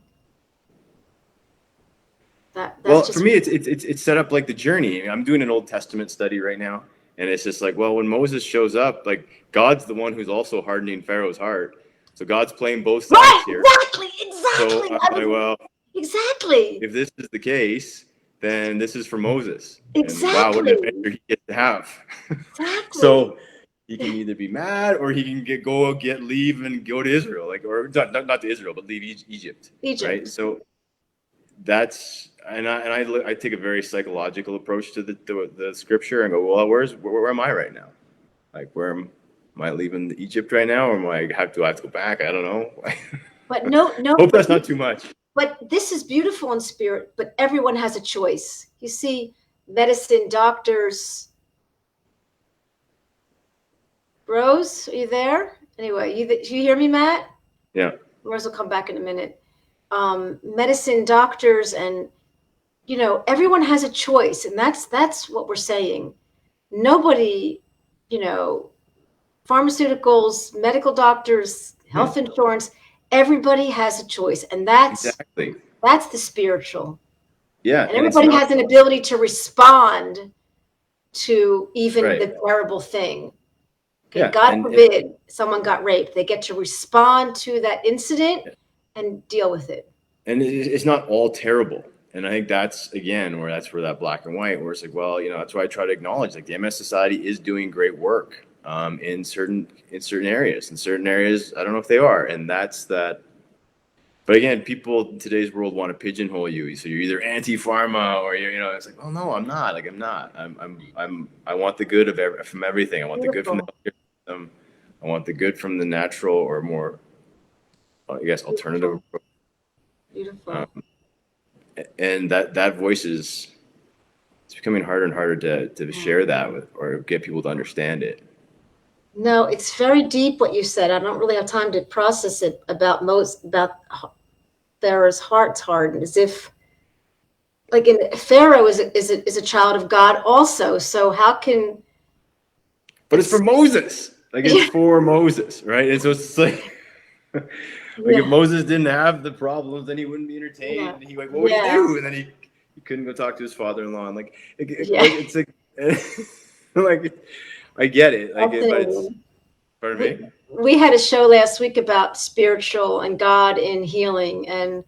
That's Well, just for me, it's set up like the journey. I'm doing an Old Testament study right now, and it's just like, well, when Moses shows up, like God's the one who's also hardening Pharaoh's heart. So God's playing both sides right. here. Exactly. So I'm like, well, exactly. if this is the case, then this is for Moses. Exactly. And wow, what an adventure he gets to have. Exactly. So he can either be mad or he can leave and go to Israel, like, or not to Israel, but leave Egypt. Right. So that's, and I take a very psychological approach to the scripture and go, well, where am I right now? Like, am I leaving Egypt right now, or do I have to go back? I don't know. But no. Hope that's not too much. But this is beautiful in spirit. But everyone has a choice. You see, medicine, doctors. Rose, are you there? Anyway, you hear me, Matt? Yeah. Rose will come back in a minute. Medicine, doctors, and everyone has a choice, and that's what we're saying. Nobody, pharmaceuticals, medical doctors, health insurance, everybody has a choice, and that's the spiritual. Yeah, and everybody has an ability to respond to even the terrible thing. Okay, yeah, God forbid someone got raped. They get to respond to that incident and deal with it. And it's not all terrible. And I think that's, again, where that black and white, where it's like, well, that's why I try to acknowledge, like, the MS Society is doing great work in certain areas. In certain areas, I don't know if they are. And that's that. But again, people in today's world want to pigeonhole you. So you're either anti-pharma or it's like, oh no, I'm not. Like, I'm not. I want the good from everything. I want the good from the healthcare system. I want the good from the natural or more, I guess, alternative. Beautiful. And that voice it's becoming harder and harder to share that with or get people to understand it. No, it's very deep what you said. I don't really have time to process it about Pharaoh's heart's hardened, as if like Pharaoh is a child of God also. So how can? But it's for Moses. Like it's for Moses, right? And so it's like. If Moses didn't have the problems, then he wouldn't be entertained. Yeah. And he what would he do? And then he couldn't go talk to his father-in-law. And it's like, like I get it. Like, but it's, pardon me. We had a show last week about spiritual and God in healing, and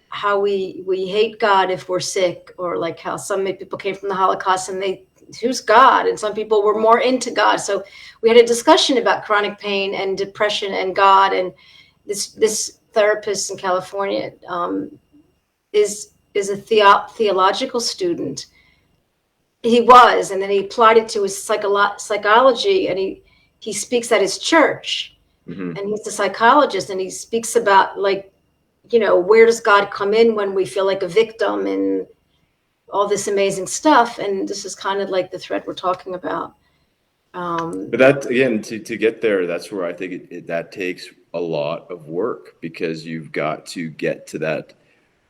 how we hate God if we're sick, or like how some people came from the Holocaust and they who's God? And some people were more into God. So we had a discussion about chronic pain and depression and God. And this therapist in California is a theological student. He was, and then he applied it to his psychology, and he speaks at his church, and he's a psychologist, and he speaks about, like, where does God come in when we feel like a victim and all this amazing stuff. And this is kind of like the thread we're talking about. But that, again, to get there, that's where I think that takes a lot of work, because you've got to get to that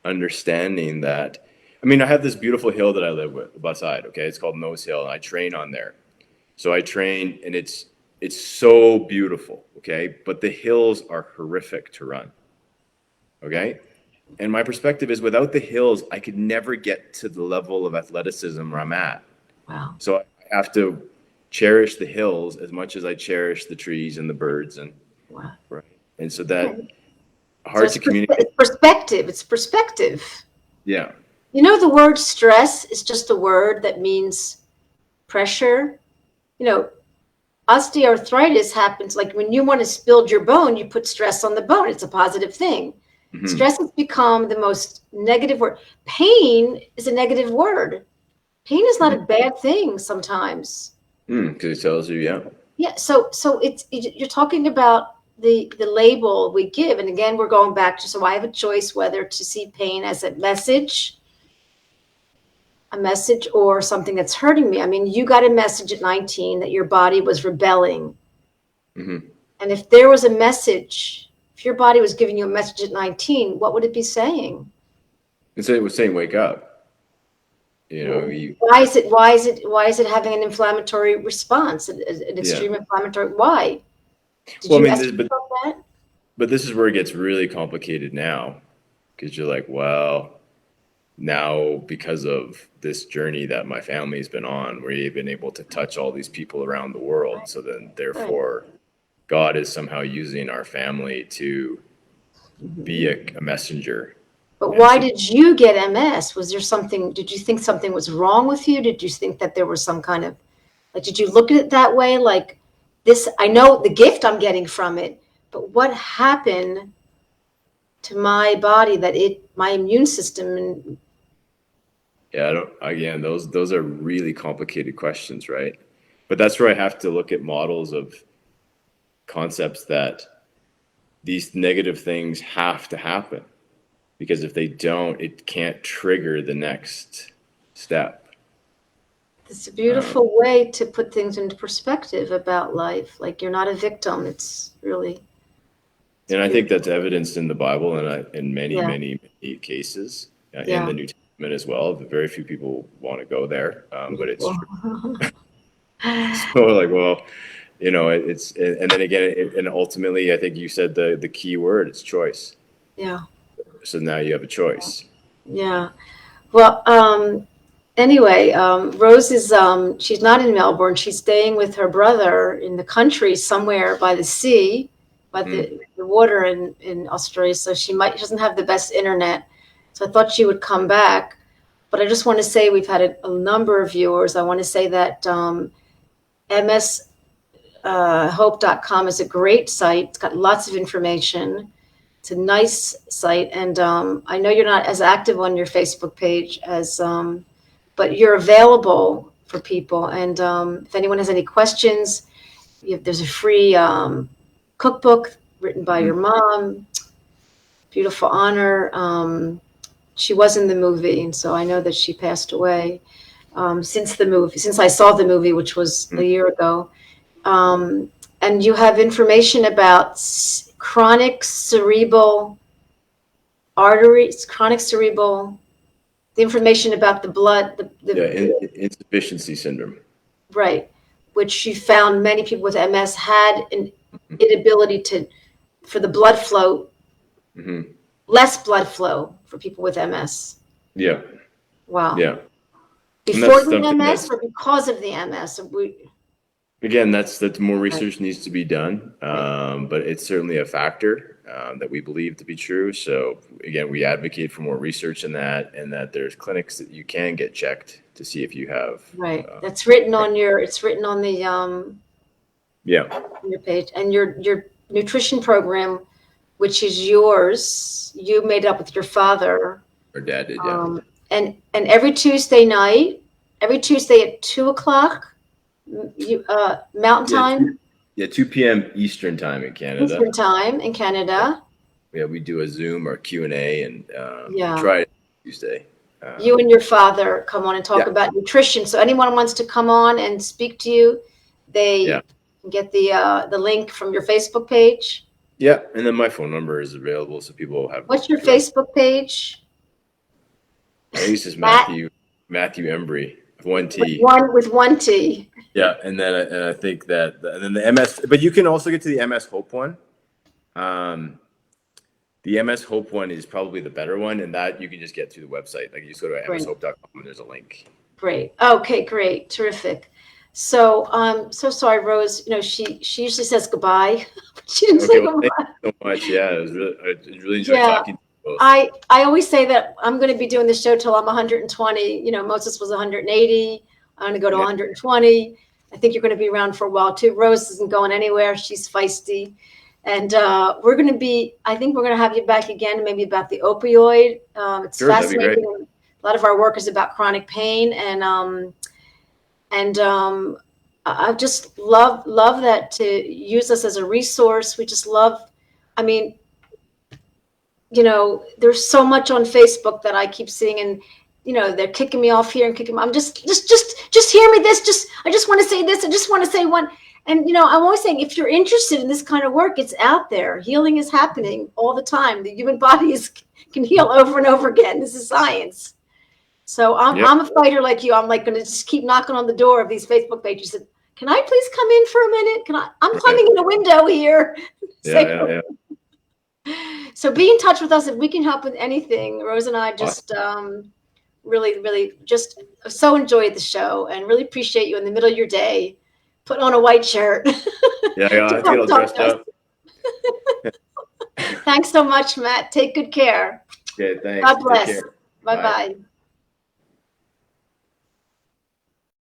understanding that, I mean, I have this beautiful hill that I live beside, okay? It's called Nose Hill, and I train on there. So I train, and it's so beautiful, okay? But the hills are horrific to run, okay? And my perspective is, without the hills, I could never get to the level of athleticism where I'm at. Wow. So I have to cherish the hills as much as I cherish the trees and the birds. And wow. Right. And so that hard to communicate. It's perspective. It's perspective. Yeah. The word stress is just a word that means pressure. Osteoarthritis happens, like when you want to build your bone, you put stress on the bone. It's a positive thing. Stress has become the most negative word. Pain is a negative word. Pain is not a bad thing sometimes. Because it tells you, yeah. Yeah. So you're talking about the label we give. And again, we're going back to, so I have a choice whether to see pain as a message or something that's hurting me. I mean, you got a message at 19 that your body was rebelling. And if there was a message, if your body was giving you a message at 19, what would it be saying? And so it was saying, wake up. Why is it having an inflammatory response, an extreme inflammatory? Why? Did you ask yourself that? But this is where it gets really complicated now, because you're like, well, now because of this journey that my family's been on, we've been able to touch all these people around the world. Right. So then, therefore, God is somehow using our family to be a messenger. But why did you get MS? Was there something, did you think something was wrong with you? Did you think that there was some kind of, like, did you look at it that way? Like, this, I know the gift I'm getting from it, but what happened to my body that my immune system? Again, those are really complicated questions, right? But that's where I have to look at models of concepts that these negative things have to happen, because if they don't, it can't trigger the next step. It's a beautiful way to put things into perspective about life. Like, you're not a victim. It's really. And I think that's evidenced in the Bible and in many cases, in the New Testament as well. Very few people want to go there, but it's true. So, like, well, it's, and then again, and ultimately, I think you said the key word, it's choice. Yeah. So now you have a choice. Yeah. Well, anyway, Rose is, she's not in Melbourne. She's staying with her brother in the country somewhere by the sea, by the water in Australia. So she doesn't have the best internet. So I thought she would come back. But I just want to say we've had a number of viewers. I want to say that mshope.com is a great site. It's got lots of information. It's a nice site. And I know you're not as active on your Facebook page as, but you're available for people. And if anyone has any questions, there's a free cookbook written by your mom. Beautiful honor. She was in the movie, and so I know that she passed away since I saw the movie, which was a year ago. And you have information about chronic cerebral arteries, the information about the blood. Insufficiency syndrome. Right, which you found many people with MS had an inability for the blood flow, less blood flow for people with MS. Yeah. Wow. Yeah. Before the MS or because of the MS? Again, that's more research needs to be done, but it's certainly a factor. that we believe to be true. So again, we advocate for more research in that, and that there's clinics that you can get checked to see if you have. Right. That's written on it's written on the Yeah. your page, and your nutrition program, which is yours, you made up with your father. Our dad did, yeah. And every Tuesday night, every Tuesday at 2:00, Mountain Time. Yeah, 2 p.m. Eastern time in Canada. Eastern time in Canada. Yeah, we do a Zoom or Q&A, and Yeah. try it Tuesday. You and your father come on and talk about nutrition. So anyone wants to come on and speak to you, they can get the link from your Facebook page. Yeah, and then my phone number is available, so people have. What's your Facebook page? At least it's Mathew Embry with one T. With one T. Yeah, and then I think that, and then the MS, but you can also get to the MS Hope one. The MS Hope one is probably the better one, and that you can just get through the website. Like you just go to mshope.com and there's a link. Great. Okay, great. Terrific. So so sorry, Rose. She usually says goodbye. She didn't say goodbye. Thank you so much. Yeah, I really enjoyed talking to you both. I always say that I'm going to be doing the show till I'm 120. Moses was 180. I'm going to go to 120. I think you're going to be around for a while too. Rose isn't going anywhere. She's feisty. And I think we're going to have you back again, maybe about the opioid. It's fascinating. A lot of our work is about chronic pain. And I just love that, to use us as a resource. We just love, there's so much on Facebook that I keep seeing, and they're kicking me off here and kicking me. I'm just hear me this. I just want to say this. I just want to say one. And, I'm always saying, if you're interested in this kind of work, it's out there. Healing is happening all the time. The human body can heal over and over again. This is science. So I'm a fighter like you. I'm like going to just keep knocking on the door of these Facebook pages. And, can I please come in for a minute? I'm climbing in a window here. Yeah. So be in touch with us if we can help with anything. Rose and I just really, really just so enjoyed the show, and really appreciate you in the middle of your day putting on a white shirt. Yeah, I get all dressed up. Thanks so much, Matt. Take good care. Okay, thanks. God bless. Bye-bye.